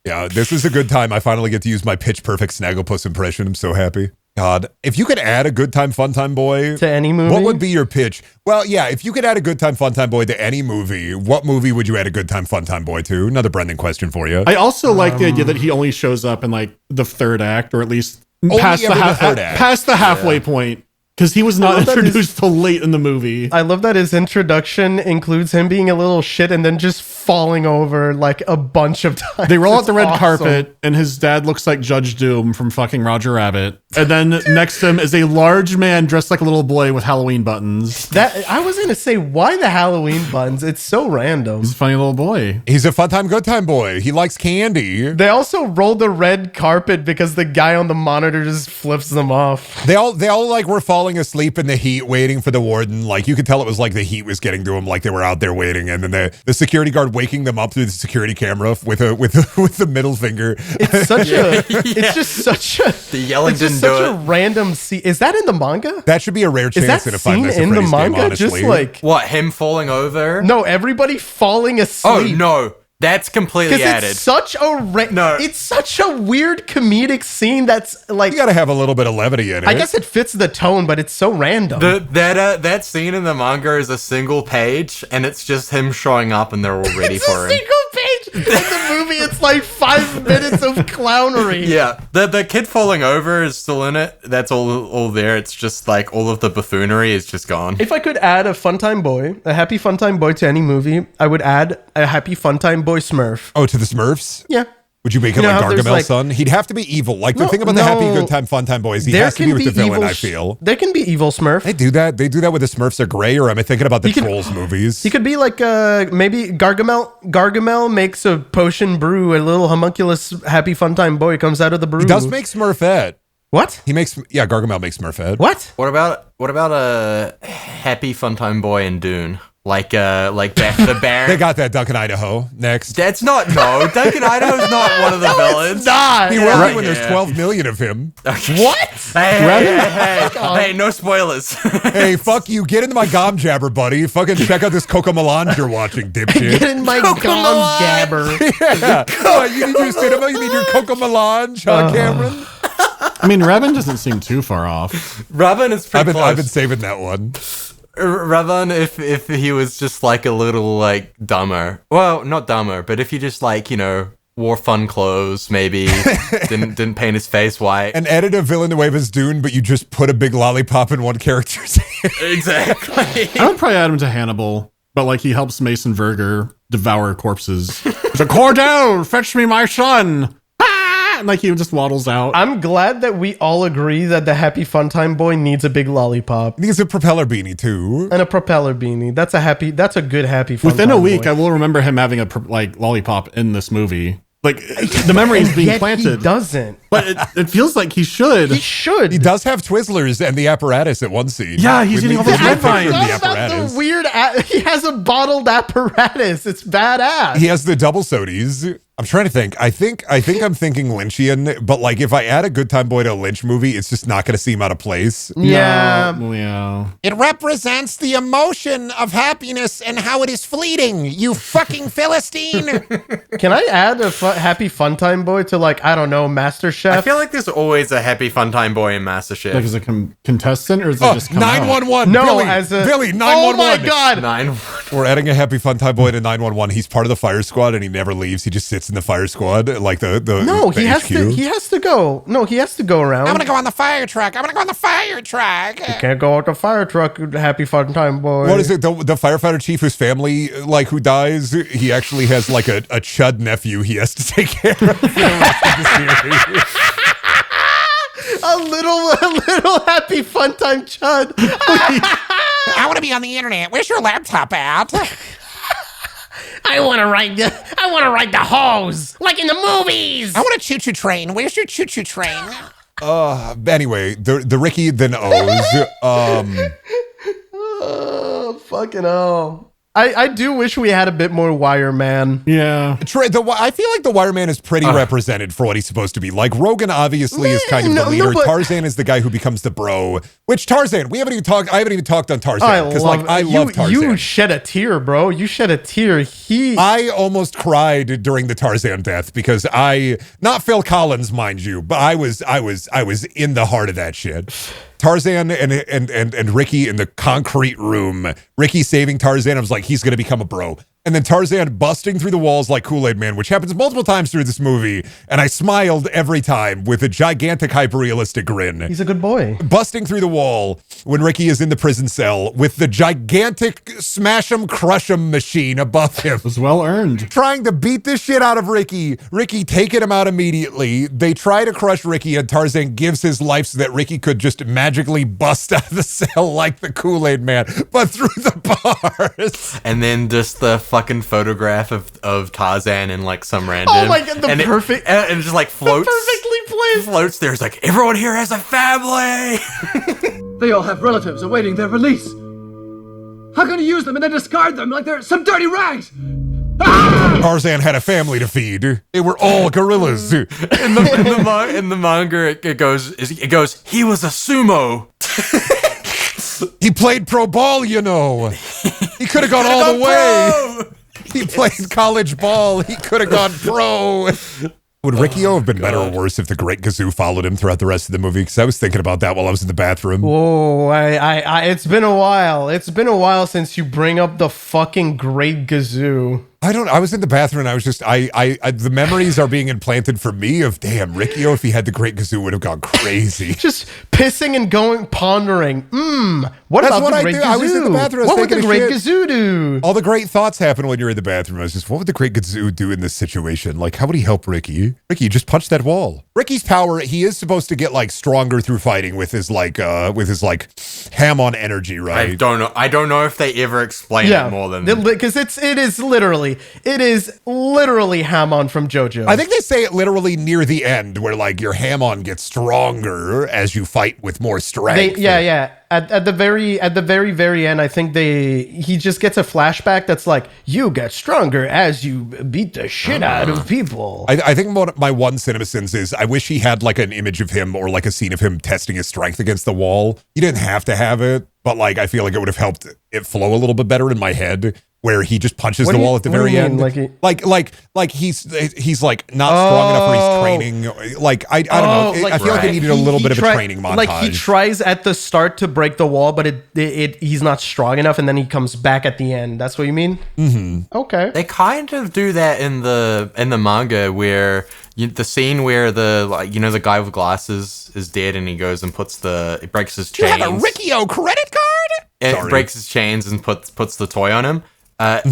Yeah, this is a good time. I finally get to use my pitch perfect Snagglepuss impression. I'm so happy. God, if you could add a good time, fun time boy To any movie? what would be your pitch? Well, yeah, if you could add a good time, fun time boy to any movie, what movie would you add a good time, fun time boy to? Another Brendan question for you. I also like the idea that he only shows up in like the third act, or at least past ever the third act. past the halfway point, because he was not love that introduced till late in the movie. I love that his introduction includes him being a little shit and then just falling over like a bunch of times. They roll out the It's red awesome. carpet, and his dad looks like Judge Doom from fucking Roger Rabbit. And then next to him is a large man dressed like a little boy with Halloween buttons. That I was gonna say, why the Halloween buns? It's so random. He's a funny little boy. He's a fun time, good time boy. He likes candy. They also roll the red carpet because the guy on the monitor just flips them off. They all like were falling asleep in the heat waiting for the warden. Like you could tell it was like the heat was getting to them, like they were out there waiting, and then the security guard waking them up through the security camera with the middle finger. It's such it's just such a The yelling it's just didn't do such a random scene. Is that in the manga? That should be a rare Is that chance in a Five scene Nights at in the Freddy's game, manga? honestly. Just like What, him falling over? no, everybody falling Oh, asleep. no. That's completely Because added. it's such a it's such a weird comedic scene that's like You got to have a little bit of levity in it. I guess it fits the tone, but it's so random. That scene in the manga is a single page, and it's just him showing up, and they're all ready for him. Single page. In the movie, it's like 5 minutes of clownery. Yeah, the kid falling over is still in it. That's all there. It's just like all of the buffoonery is just gone. If I could add a Funtime boy, a happy Funtime boy to any movie, I would add a happy Funtime boy Smurf. Oh, to the Smurfs? Yeah. Would you make him You know like how there's, Gargamel's like- son? He'd have to be evil. Like the No, thing about the happy no. good time fun time boys, he There has to can be with be the villain, evil I feel. There can be evil Smurf. They do that. They do that with the Smurfs are gray, or am I thinking about the He could- Trolls movies? He could be like maybe Gargamel makes a potion brew, a little homunculus happy Funtime boy comes out of the brew. He does make Smurfette. What? He makes Gargamel makes Smurfette. What? What about a happy Funtime boy in Dune? Like the Baron. They got that Duncan Idaho next. That's not Duncan Idaho's not one of the villains. Not. He will be when there's 12 million of him. What? Hey, no spoilers. Hey, fuck you. Get into my gom jabber, buddy. Fucking check out this Coco Melange you're watching, dipshit. Get in my gum jabber. Yeah. Oh, you need your cinema? You need your Coco Melange, huh, Cameron? I mean, Revan doesn't seem too far off. Robin is pretty I've been close. saving that one. Ravan, if he was just like a little like dumber, well, not dumber, but if he just like wore fun clothes, maybe didn't paint his face white. An edit of Villanueva's Dune, but you just put a big lollipop in one character's hand. Exactly. I would probably add him to Hannibal, but like he helps Mason Verger devour corpses. He's like, Cordell, fetch me my son. And like he just waddles out. I'm glad that we all agree that the happy Funtime boy needs a big lollipop He needs a propeller beanie, too. and a propeller beanie. That's a good happy Funtime Within a week, boy. I will remember him having a lollipop in this movie. Like the memory is being Yet planted, He doesn't. but it feels like he should. He should. He does have Twizzlers and the apparatus at one scene. Yeah, he's eating all those red vines. The What about apparatus. the weird? He has a bottled apparatus. It's badass. He has the double sodies. I'm trying to think. I think I'm thinking Lynchian, but like if I add a good time boy to a Lynch movie, it's just not going to seem out of place. Yeah. No, yeah. It represents the emotion of happiness and how it is fleeting, you fucking Philistine. Can I add a happy Funtime boy to like I don't know Master Chef? I feel like there's always a happy Funtime boy in MasterChef. Like as a contestant, or is it Oh, just come out? 911. No, Billy, as a Billy, Oh 911. my god. 9. We're adding a happy fun time boy to 911. He's part of the fire squad and he never leaves. He just sits in the fire squad like the No, the he has HQ. to. He has to go. No, he has to go around. I'm gonna go on the fire truck. Can't go out the fire truck. Happy Funtime boy. What is it? The firefighter chief whose family, like, who dies, he actually has, like, a chud nephew he has to take care of for the rest of the series. A little happy Funtime chud. I want to be on the internet. Where's your laptop at? I want to ride the hose like in the movies. I want a choo-choo train. Where's your choo-choo train? Anyway, the Ricky then O's. Oh, fucking hell. I do wish we had a bit more Wire Man. Yeah. I feel like the Wireman is pretty represented for what he's supposed to be. Like, Rogan obviously is kind of the leader. but- Tarzan is the guy who becomes the bro. Which Tarzan? I haven't even talked on Tarzan because, like, I love Tarzan. You shed a tear, bro. You shed a tear. I almost cried during the Tarzan death because not Phil Collins, mind you, but I was in the heart of that shit. Tarzan and Ricky in the concrete room. Ricky saving Tarzan. I was like, he's gonna become a bro. And then Tarzan busting through the walls like Kool-Aid Man, which happens multiple times through this movie. And I smiled every time with a gigantic hyper-realistic grin. He's a good boy. Busting through the wall when Ricky is in the prison cell with the gigantic smash 'em, crush 'em machine above him. It was well earned. Trying to beat the shit out of Ricky. Ricky taking him out immediately. They try to crush Ricky and Tarzan gives his life so that Ricky could just magically bust out of the cell like the Kool-Aid Man, but through the bars. And then just the fucking photograph of Tarzan in like some random. Oh my God, and perfect. And it just like floats. Perfectly placed. Floats there. It's like, everyone here has a family. They all have relatives awaiting their release. How can you use them and then discard them like they're some dirty rags? Tarzan had a family to feed. They were all gorillas. In the manga, it goes, he was a sumo. He played pro ball, you know. He could have gone all the way. He played college ball. He could have gone pro. Would Riki-Oh have been better or worse if the Great Gazoo followed him throughout the rest of the movie? Because I was thinking about that while I was in the bathroom. Whoa, it's been a while. It's been a while since you bring up the fucking Great Gazoo. I was in the bathroom and I was just, the memories are being implanted for me of, damn, Riki-Oh, if he had the Great Gazoo, would have gone crazy. Just pissing and going, pondering. What That's about what the I Great do. Gazoo? I was in the bathroom, I was What would the taking a Great shit. Gazoo do? All the great thoughts happen when you're in the bathroom. I was just, what would the Great Gazoo do in this situation? Like, how would he help Ricky? Ricky, just punch that wall. Ricky's power, he is supposed to get like stronger through fighting with his ham-on energy, right? I don't know if they ever explain it more than because it is literally Hamon from JoJo. I think they say it literally near the end, where like your ham-on gets stronger as you fight with more strength. At the very end, I think he just gets a flashback that's like, you get stronger as you beat the shit out of people. I think my one CinemaSins is I wish he had like an image of him or like a scene of him testing his strength against the wall. You didn't have to have it, but like I feel like it would have helped it flow a little bit better in my head, where he just punches the wall at the very end. Like he's like not strong enough or he's training. Like I don't know. I feel like it needed a little bit of a training montage. Like he tries at the start to break the wall, but he's not strong enough, and then he comes back at the end. That's what you mean? Mm-hmm. Okay. They kind of do that in the manga, where the scene where the guy with glasses is dead and he goes and it breaks his chains. You have a Riki-Oh credit card? It breaks his chains and puts the toy on him.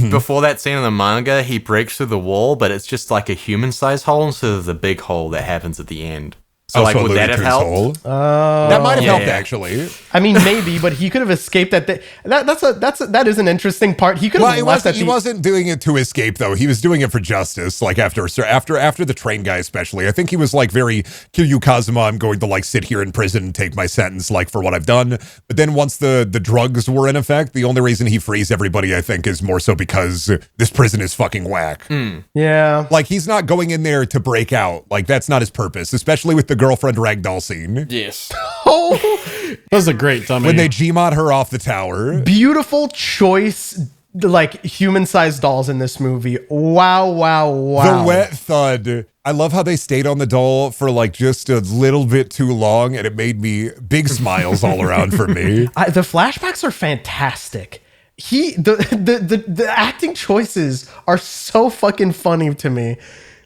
Before that scene in the manga, he breaks through the wall, but it's just like a human-sized hole instead of the big hole that happens at the end. So, like, would that have helped? That might have helped, actually. I mean, maybe, but he could have escaped that. That is an interesting part. He could have left at he wasn't doing it to escape, though. He was doing it for justice. Like after the train guy, especially. I think he was like very Kiryu Kazuma. I'm going to like sit here in prison and take my sentence, like for what I've done. But then once the drugs were in effect, the only reason he frees everybody, I think, is more so because this prison is fucking whack. Yeah, like he's not going in there to break out. Like that's not his purpose, especially with the girlfriend ragdoll scene. Yes. That was a great dummy. When they Gmod her off the tower. Beautiful choice, like human-sized dolls in this movie. Wow. The wet thud. I love how they stayed on the doll for like just a little bit too long, and it made me big smiles all around for me. The flashbacks are fantastic. The acting choices are so fucking funny to me.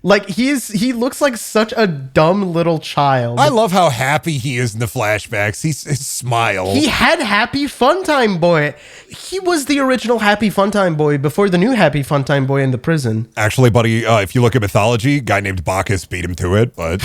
Like he looks like such a dumb little child. I love how happy he is in the flashbacks. His smile. He had Happy Funtime Boy. He was the original Happy Funtime Boy before the new Happy Funtime Boy in the prison. Actually, buddy, if you look at mythology, a guy named Bacchus beat him to it, but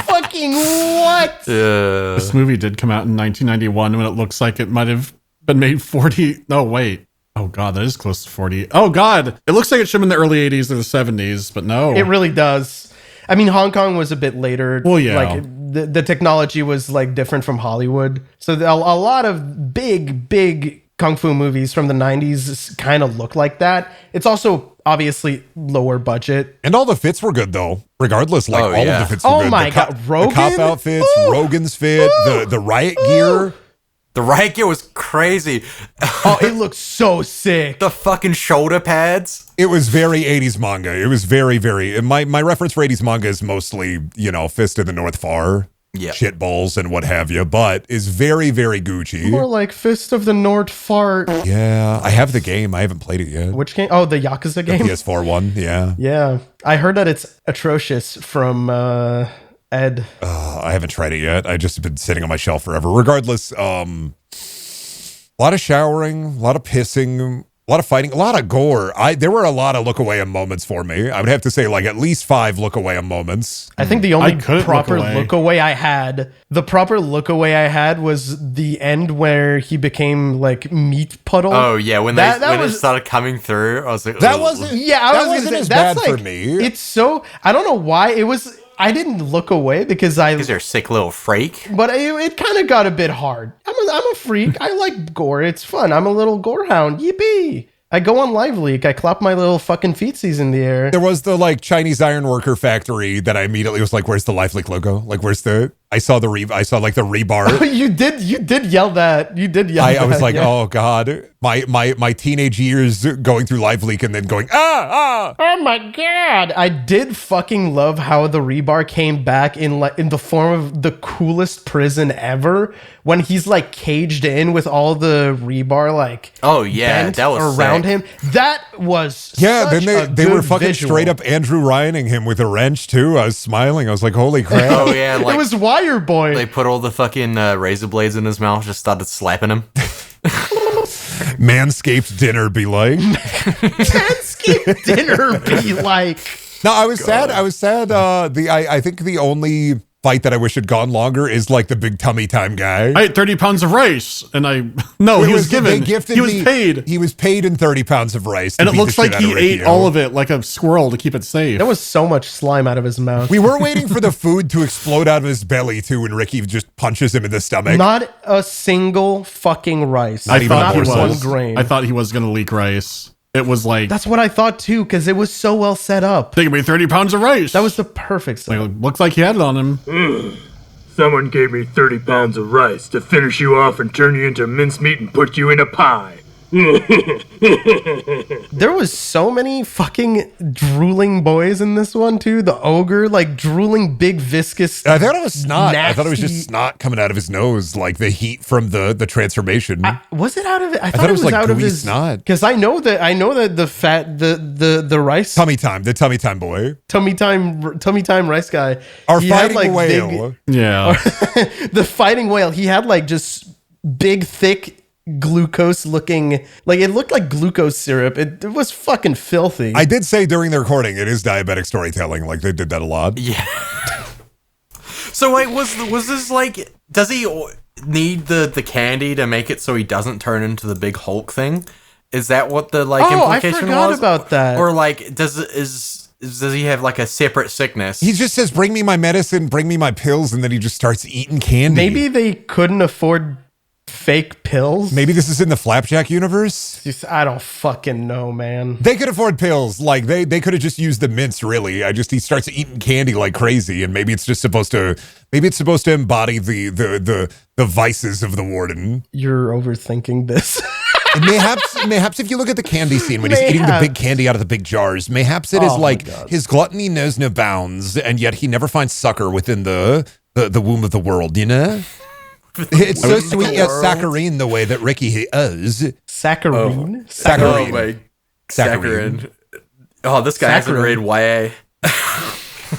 Fucking what? This movie did come out in 1991 when it looks like it might have been made 40. No, wait. Oh, God, that is close to 40. Oh, God. It looks like it should have been the early 80s or the 70s, but no. It really does. I mean, Hong Kong was a bit later. Well, yeah. Like, the technology was, like, different from Hollywood. So a lot of big kung fu movies from the 90s kind of look like that. It's also obviously lower budget. And all the fits were good, though. Regardless, like, all of the fits were good. Oh, my God. Rogan? The cop outfits, Rogan's fit, the riot gear. The riot gear was crazy. Oh, it looks so sick. The fucking shoulder pads. It was very 80s manga. It was very, very... My reference for 80s manga is mostly, Fist of the North Far, shit balls and what have you, but is very, very Gucci. More like Fist of the North Fart. Yeah, I have the game. I haven't played it yet. Which game? Oh, the Yakuza game? The PS4 one, yeah. Yeah. I heard that it's atrocious from... Ed. I haven't tried it yet. I just have been sitting on my shelf forever. Regardless, a lot of showering, a lot of pissing, a lot of fighting, a lot of gore. There were a lot of look away moments for me. I would have to say like at least 5 look away moments. I think the only proper look away I had was the end where he became like meat puddle. Oh yeah, when it started coming through, I was like, that wasn't. Yeah, that wasn't as bad for me. It's so I don't know why it was. I didn't look away because you're a sick little freak. But it kind of got a bit hard. I'm a freak. I like gore. It's fun. I'm a little gore hound. Yippee! I go on Live Leak. I clap my little fucking feetsies in the air. There was the like Chinese ironworker factory that I immediately was like, "Where's the Live Leak logo? Like, where's the?" I saw the rebar. You did yell that. You did yell. I was like, yeah. oh god, my teenage years going through Live Leak and then going ah. Oh my god! I did fucking love how the rebar came back in the form of the coolest prison ever. When he's like caged in with all the rebar like Oh yeah, bent that was around sick. him. That was Yeah, such then a they were good fucking visual. straight up Andrew Ryaning him with a wrench too. I was smiling. I was like, holy crap. Oh yeah, like it was Wire Boy. they put all the fucking razor blades in his mouth, just started slapping him. Manscaped dinner be like. Manscaped dinner be like. No, I was sad. I was sad. I think the only fight that I wish had gone longer is like the big tummy time guy. I ate 30 pounds of rice, and he was given. They gifted He was me- paid. He was paid in 30 pounds of rice. And it looks like he ate all of it like a squirrel to keep it safe. There was so much slime out of his mouth. We were waiting for the food to explode out of his belly too, when Ricky just punches him in the stomach. Not a single fucking rice. Not even not a one morsel. grain. I thought he was going to leak rice. It was like, That's what I thought too, because it was so well set up. they gave me 30 pounds of rice. That was the perfect stuff. like, looks like he had it on him. Someone gave me 30 pounds of rice to finish you off and turn you into mincemeat and put you in a pie. There was so many fucking drooling boys in this one too. The ogre, like drooling big viscous. I thought it was snot. I thought it was nasty- just snot coming out of his nose, like the heat from the transformation. Was it out of it? I thought it was like out of gooey his snot. Because I know that the fat the rice Tummy time, the tummy time boy. tummy time rice guy. Our he had, fighting like, whale. Yeah. the fighting whale. He had like just big thick glucose looking, like it looked like glucose syrup. It was fucking filthy. I did say during the recording, it is diabetic storytelling. Like they did that a lot. Yeah. So wait, was this like? Does he need the candy to make it so he doesn't turn into the big Hulk thing? Is that what the like I implication forgot was? about that. Or like, does he have like a separate sickness? He just says, "Bring me my medicine, bring me my pills," and then he just starts eating candy. Maybe they couldn't afford fake pills. Maybe this is in the Flapjack universe. I don't fucking know, man. They could afford pills. Like they could have just used the mints. Really, he starts eating candy like crazy, and maybe it's just supposed to. Maybe it's supposed to embody the vices of the Warden. You're overthinking this. And mayhaps if you look at the candy scene when he's eating the big candy out of the big jars, mayhaps it is Oh my like God. his gluttony knows no bounds, and yet he never finds succor within the womb of the world. You know. It's so sweet yet saccharine the way that Ricky is. Saccharine? Oh my saccharin. Oh, this guy hasn't read YA.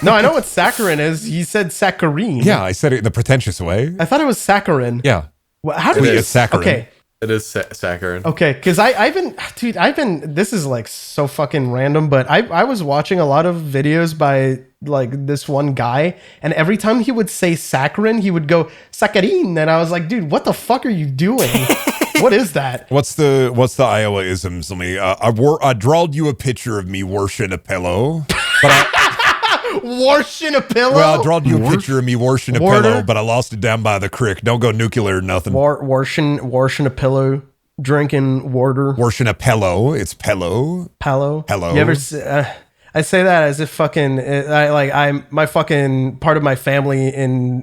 No, I know what saccharin is. He said saccharine. Yeah, I said it in the pretentious way. I thought it was saccharin. Yeah. Well, how do Sweet we? as saccharin. Okay. It is saccharin. Okay, because I've been, this is like so fucking random, but I was watching a lot of videos by like this one guy, and every time he would say saccharin, he would go saccharin, and I was like, dude, what the fuck are you doing? What is that? What's the Iowa isms? Let me. I drawed you a picture of me washing a pillow, but Washing a pillow? well, I drawed you a picture of me washing a Water? pillow, but I lost it down by the creek. Don't go nuclear or nothing. Washing a pillow, drinking water. Washing a pillow. It's pillow. Palo. Hello. You ever? I say that as if fucking my fucking part of my family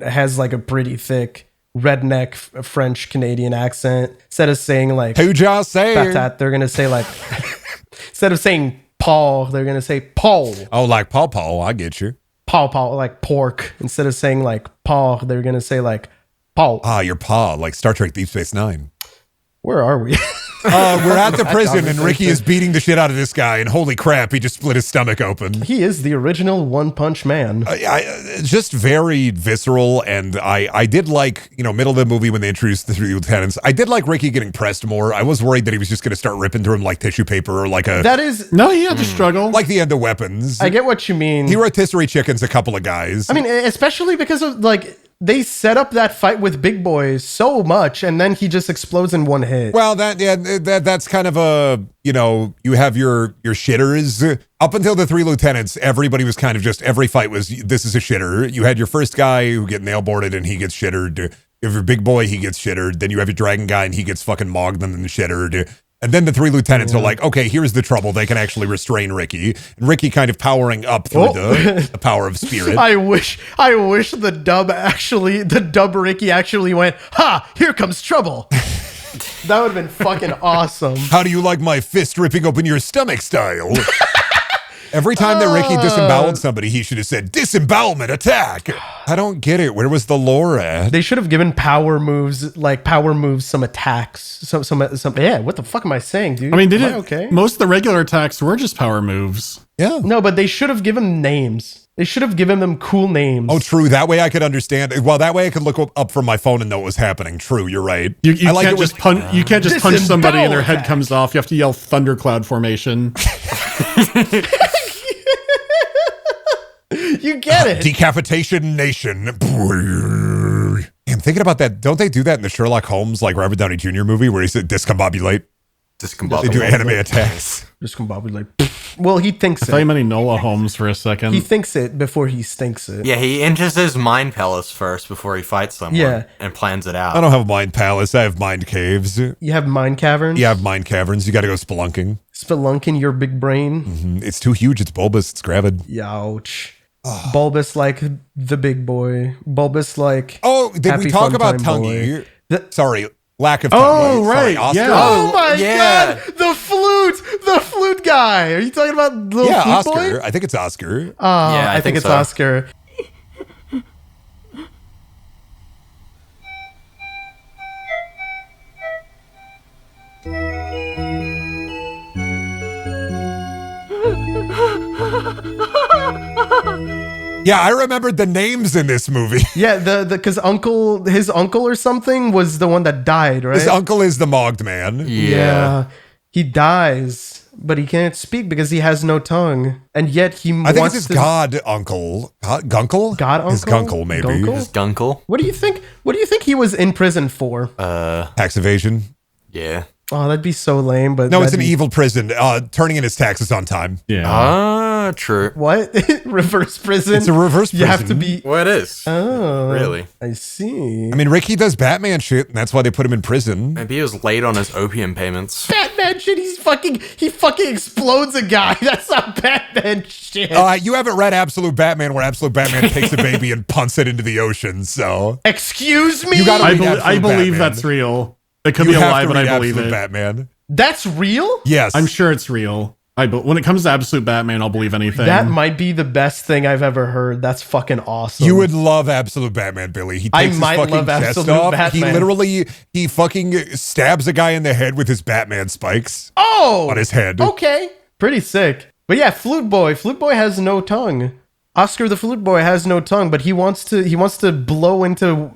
has like a pretty thick redneck French Canadian accent. Instead of saying like Who just say? patat, they're gonna say like instead of saying Paul, they're gonna say Paul. Oh, like Paw Paw. I get you. Paul, like pork. Instead of saying like Paul, they're gonna say like Paul. Ah, your paw, like Star Trek Deep Space Nine. Where are we? We're at the prison, and Ricky is beating the shit out of this guy, and holy crap, he just split his stomach open. He is the original One Punch Man. Just very visceral, and I did like, middle of the movie when they introduced the three lieutenants, I did like Ricky getting pressed more. I was worried that he was just going to start ripping through him like tissue paper or like That is, No, he had to struggle. like the end of Weapons. I get what you mean. He rotisserie chickens a couple of guys. I mean, especially because of like they set up that fight with Big Boy so much, and then he just explodes in one hit. Well, that's kind of a, you have your shitters. Up until the three lieutenants, everybody was kind of just, every fight was, this is a shitter. You had your first guy who get nail boarded and he gets shittered. You have your big boy, he gets shittered. Then you have your dragon guy and he gets fucking mogged and then shittered. And then the 3 lieutenants are like, okay, here's the trouble. They can actually restrain Ricky. And Ricky kind of powering up through the power of spirit. I wish the dub Ricky actually went, ha, here comes trouble. That would have been fucking awesome. How do you like my fist ripping open your stomach style? Every time that Ricky disemboweled somebody, he should have said, disembowelment attack. I don't get it. Where was the lore at? They should have given power moves some attacks. Some yeah, what the fuck am I saying, dude? I mean, okay? Most of the regular attacks were just power moves. Yeah. No, but they should have given names. They should have given them cool names. Oh, true. That way I could understand. Well, that way I could look up from my phone and know what was happening. True. You're right. You can't just punch somebody and their head comes off. You have to yell thundercloud formation. You get it. Decapitation Nation. I'm thinking about that. Don't they do that in the Sherlock Holmes, like Robert Downey Jr. movie where he said discombobulate? They do anime attacks. Discombobulate. Well, he thinks I thought you meant Enola Holmes for a second. He thinks it before he stinks it. Yeah, he enters his mind palace first before he fights someone and plans it out. I don't have a mind palace. I have mind caves. You have mind caverns? You have mind caverns. You got to go spelunking. Spelunking your big brain? Mm-hmm. It's too huge. It's bulbous. It's gravid. Ouch. Bulbous like the big boy. Bulbous like. Oh, did we talk about Tonguey? Sorry, lack of tongue. Oh, right. Oscar? Yeah. Oh my god, the flute guy. Are you talking about little flute Oscar. boy? I think it's Oscar. I think it's so. Oscar. Yeah, I remembered the names in this movie. Yeah, because his uncle or something was the one that died, right? His uncle is the Mogged Man. Yeah. He dies, but he can't speak because he has no tongue. And yet I think it's his god uncle. Gunkle? God uncle? His gunkle, maybe. Gunkle? His gunkle. What do you think he was in prison for? Tax evasion. Yeah. Oh, that'd be so lame, but No, it's an evil prison. Turning in his taxes on time. Yeah. True. What? Reverse prison? It's a reverse prison. You have to be. Well, it is. Oh, Really? I see. I mean, Ricky does Batman shit, and that's why they put him in prison. Maybe he was late on his opium payments. Batman shit. He fucking explodes a guy. That's not Batman shit. You haven't read Absolute Batman, where Absolute Batman takes a baby and punts it into the ocean. So Excuse me. you got to I believe that's real. It could be a lie, but I believe it. Batman. That's real? Yes, I'm sure it's real. When it comes to Absolute Batman, I'll believe anything. That might be the best thing I've ever heard. That's fucking awesome. You would love Absolute Batman, Billy. He takes his fucking chest off. He fucking stabs a guy in the head with his Batman spikes. Oh, on his head. Okay, pretty sick. But yeah, Flute Boy has no tongue. Oscar the Flute Boy has no tongue, but he wants to blow into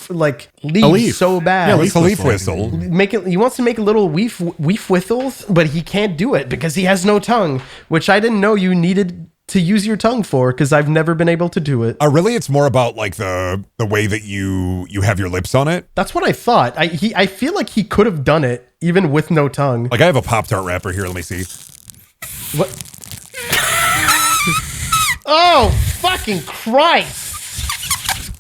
like leaves so bad. Yeah, it's a leaf whistle. He wants to make a little leaf whistle, but he can't do it because he has no tongue, which I didn't know you needed to use your tongue for, because I've never been able to do it. Really, it's more about like the way that you have your lips on it. That's what I thought. I feel like he could have done it even with no tongue. Like I have a Pop-Tart wrapper here. Let me see. What? Oh, fucking Christ.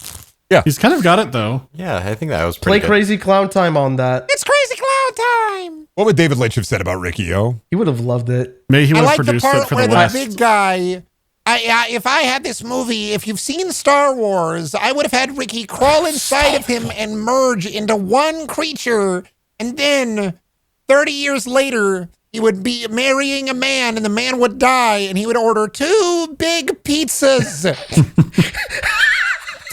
Yeah. He's kind of got it, though. Yeah, I think that was pretty good. Crazy Clown Time on that. It's Crazy Clown Time! What would David Lynch have said about Riki-Oh? He would have loved it. Maybe he would have I like the produced part it for where the the West. big guy... if I had this movie, if you've seen Star Wars, I would have had Ricky crawl inside of him and merge into one creature, and then 30 years later... he would be marrying a man, and the man would die, and he would order 2 big pizzas.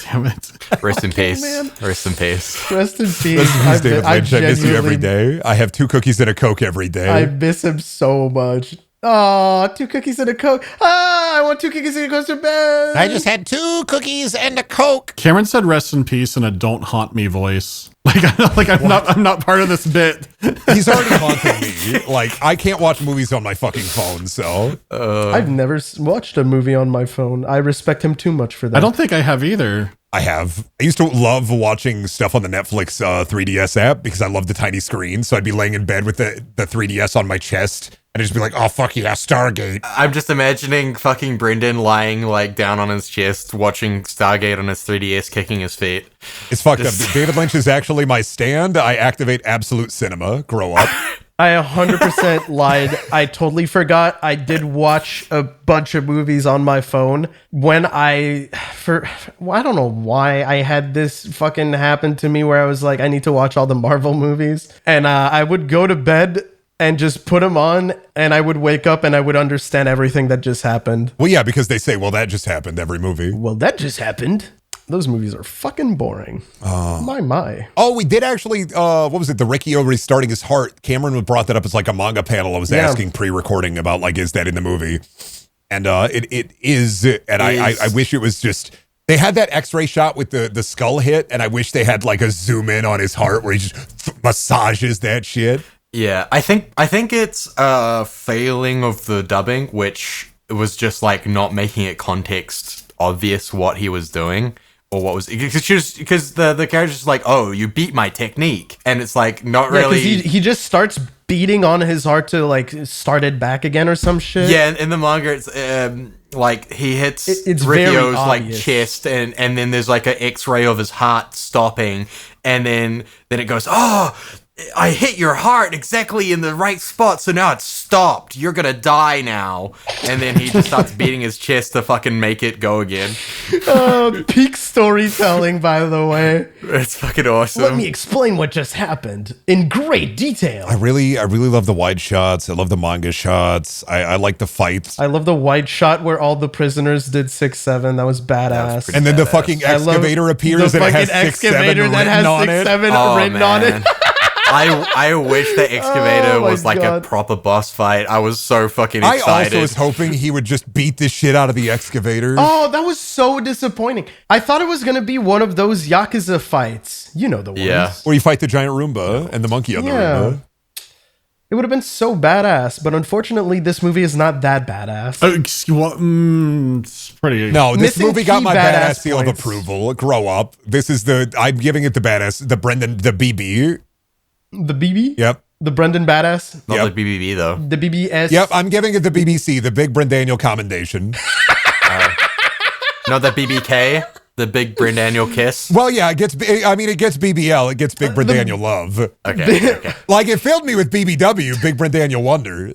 Damn it. Rest in peace. man. Rest in peace. Rest in peace. David Lynch. I miss you every day. I have 2 cookies and a Coke every day. I miss him so much. Oh, 2 cookies and a Coke. I want 2 cookies and a Coke to bed. I just had 2 cookies and a Coke. Cameron said "rest in peace" in a "don't haunt me" voice. I'm not part of this bit. He's already haunting me. Like I can't watch movies on my fucking phone. So I've never watched a movie on my phone. I respect him too much for that. I don't think I have either. I have. I used to love watching stuff on the Netflix 3DS app because I love the tiny screen. So I'd be laying in bed with the 3DS on my chest. And I'd just be like, oh, fuck yeah, Stargate. I'm just imagining fucking Brendan lying like down on his chest, watching Stargate on his 3DS, kicking his feet. It's fucked up. David Lynch is actually my stand. I activate absolute cinema. Grow up. I 100% lied. I totally forgot. I did watch a bunch of movies on my phone when I don't know why I had this fucking happen to me where I was like, I need to watch all the Marvel movies. And I would go to bed and just put them on, and I would wake up and I would understand everything that just happened. Well, yeah, because they say, well, that just happened every movie. Well, that just happened. Those movies are fucking boring. My. Oh, we did actually, what was it? The Riki-Oh restarting his heart. Cameron brought that up as like a manga panel. I was asking pre-recording about like, is that in the movie? And it is. And I wish it was just, they had that x-ray shot with the skull hit. And I wish they had like a zoom in on his heart where he just massages that shit. Yeah, I think it's a failing of the dubbing, which was just like not making it context obvious what he was doing. Or what was because the character's like, oh, you beat my technique, and it's like not really. He just starts beating on his heart to like start it back again or some shit. Yeah, in the manga, it's like he hits Riki-Oh's like chest, and then there's like an X-ray of his heart stopping, and then it goes, oh, I hit your heart exactly in the right spot, so now it's stopped. You're gonna die now. And then he just starts beating his chest to fucking make it go again. Peak storytelling, by the way. It's fucking awesome. Let me explain what just happened in great detail. I really love the wide shots. I love the manga shots. I like the fights. I love the wide shot where all the prisoners did 6-7. That was badass. And then the fucking excavator appears and it has 6-7 written on it. Written on it. I wish the excavator was like a proper boss fight. I was so fucking excited. I also was hoping he would just beat the shit out of the excavator. Oh, that was so disappointing. I thought it was going to be one of those Yakuza fights. You know the ones. Yeah. Where you fight the giant Roomba and the monkey on the Roomba. It would have been so badass, but unfortunately, this movie is not that badass. It's pretty. No, this Missing movie got my badass seal of points. approval. Grow up. This is I'm giving it the badass, the BB. The BB? Yep. The Brendan Badass? Not the BBB, though. The BBS? Yep, I'm giving it the BBC, the Big Brendaniel Commendation. Not the BBK, the Big Brendaniel Kiss. Well, yeah, it gets BBL, it gets Big Brendaniel Love. Okay. Like, it filled me with BBW, Big Brendaniel Wonder.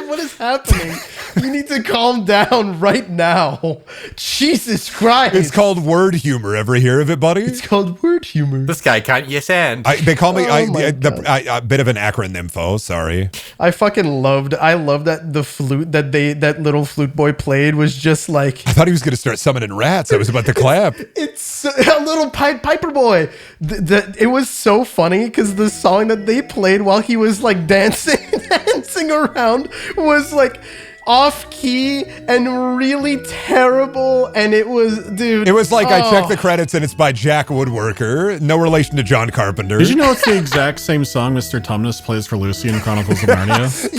What is happening? You need to calm down right now. Jesus Christ. It's called word humor. Ever hear of it, buddy? It's called word humor. This guy can't yes and. They call me Oh a bit of an acronym, sorry. I love that the flute that little flute boy played was just like, I thought he was going to start summoning rats. I was about to clap. it's a little piper boy. It was so funny because the song that they played while he was like dancing around was like off key and really terrible, and it was, dude. It was like I checked the credits and it's by Jack Woodworker, no relation to John Carpenter. Did you know it's the exact same song Mr. Tumnus plays for Lucy in Chronicles of Narnia?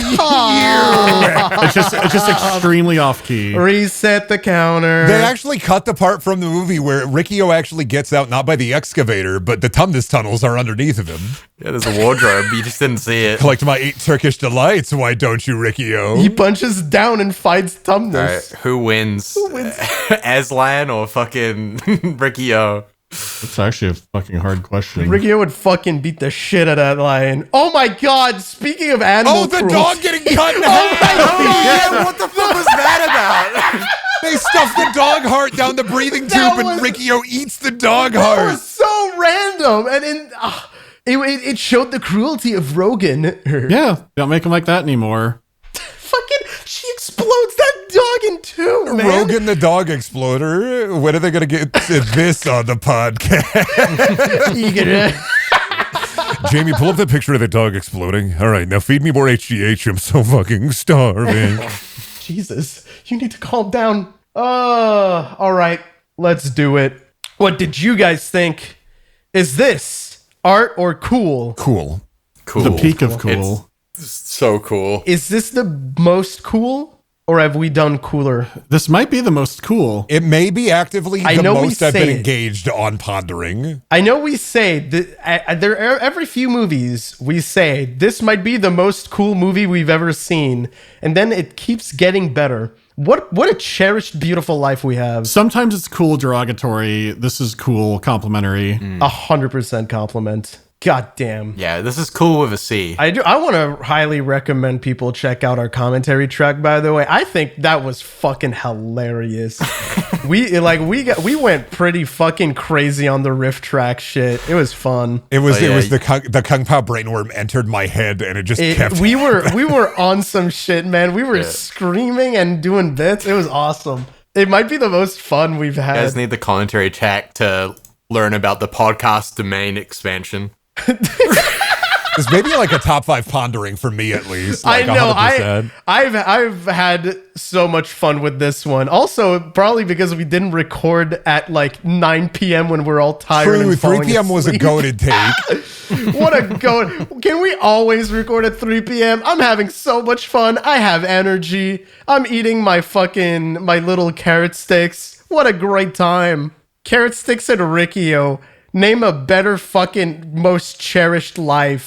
It's just extremely off key. Reset the counter. They actually cut the part from the movie where Riki-Oh actually gets out not by the excavator, but the Tumnus tunnels are underneath of him. Yeah, there's a wardrobe. You just didn't see it. Collect my 8 Turkish delights, why don't you, Riki-Oh? He punches down and fights Tumnus. All right, who wins? Aslan or fucking Riki-Oh? It's actually a fucking hard question. Riki-Oh would fucking beat the shit out of that lion. Oh my god, speaking of animal the cruelty. dog getting cut in Oh my half! god, What the fuck was that about? They stuff the dog heart down the breathing tube and Riki-Oh eats the dog That heart. was so random. And it showed the cruelty of Rogan. Yeah, don't make them like that anymore. Fucking, she explodes that dog in two, man. Rogan the dog exploder. When are they going to get to this on the podcast? Jamie, pull up the picture of the dog exploding. All right, now feed me more HGH. I'm so fucking starving. Jesus, you need to calm down. All right, let's do it. What did you guys think? Is this art or cool? Cool. The peak of cool. It's so cool. Is this the most cool, or have we done cooler? This might be the most cool. It may be actively I the know we most I've been say it. engaged on Pondering. I know we say that every few movies we say this might be the most cool movie we've ever seen, and then it keeps getting better. What a cherished, beautiful life we have. Sometimes it's cool derogatory. This is cool complimentary. 100% compliment. God damn. Yeah, this is cool with a C. I want to highly recommend people check out our commentary track, by the way. I think that was fucking hilarious. we went pretty fucking crazy on the riff track shit. It was fun. It was the Kung Pao brainworm entered my head and it just kept. We were on some shit, man. We were screaming and doing bits. It was awesome. It might be the most fun we've had. You guys need the commentary track to learn about the podcast domain expansion. It's maybe like a top 5 pondering for me at least. Like I know. 100%. I've had so much fun with this one. Also, probably because we didn't record at like 9 p.m. when we're all tired. True, and 3 p.m. was a goated take. What a goat. Can we always record at 3 p.m.? I'm having so much fun. I have energy. I'm eating my little carrot sticks. What a great time. Carrot sticks and Riki-Oh. Name a better fucking most cherished life.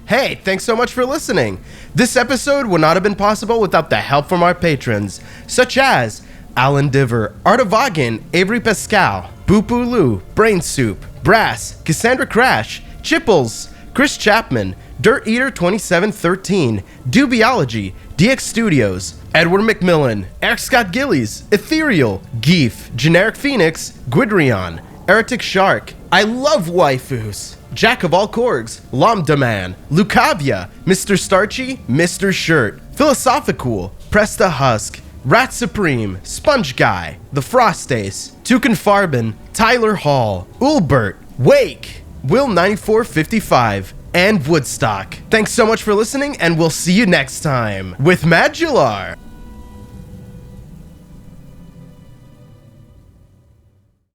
Hey, thanks so much for listening. This episode would not have been possible without the help from our patrons, such as Alan Diver, Artavagan, Avery Pascal, Boopoo Lou, Brain Soup, Brass, Cassandra Crash, Chipples, Chris Chapman, Dirt Eater 2713, Dubiology, DX Studios, Edward McMillan, Eric Scott Gillies, Ethereal, Geef, Generic Phoenix, Guidrion, Eretic Shark, I Love Waifus, Jack of All Korgs, Lomdaman, Lucavia, Mr. Starchy, Mr. Shirt, Philosophicool, Presta Husk, Rat Supreme, Sponge Guy, The Frost Ace, Toucan Farbin, Tyler Hall, Ulbert, Wake, Will9455, and Woodstock. Thanks so much for listening, and we'll see you next time with Madular.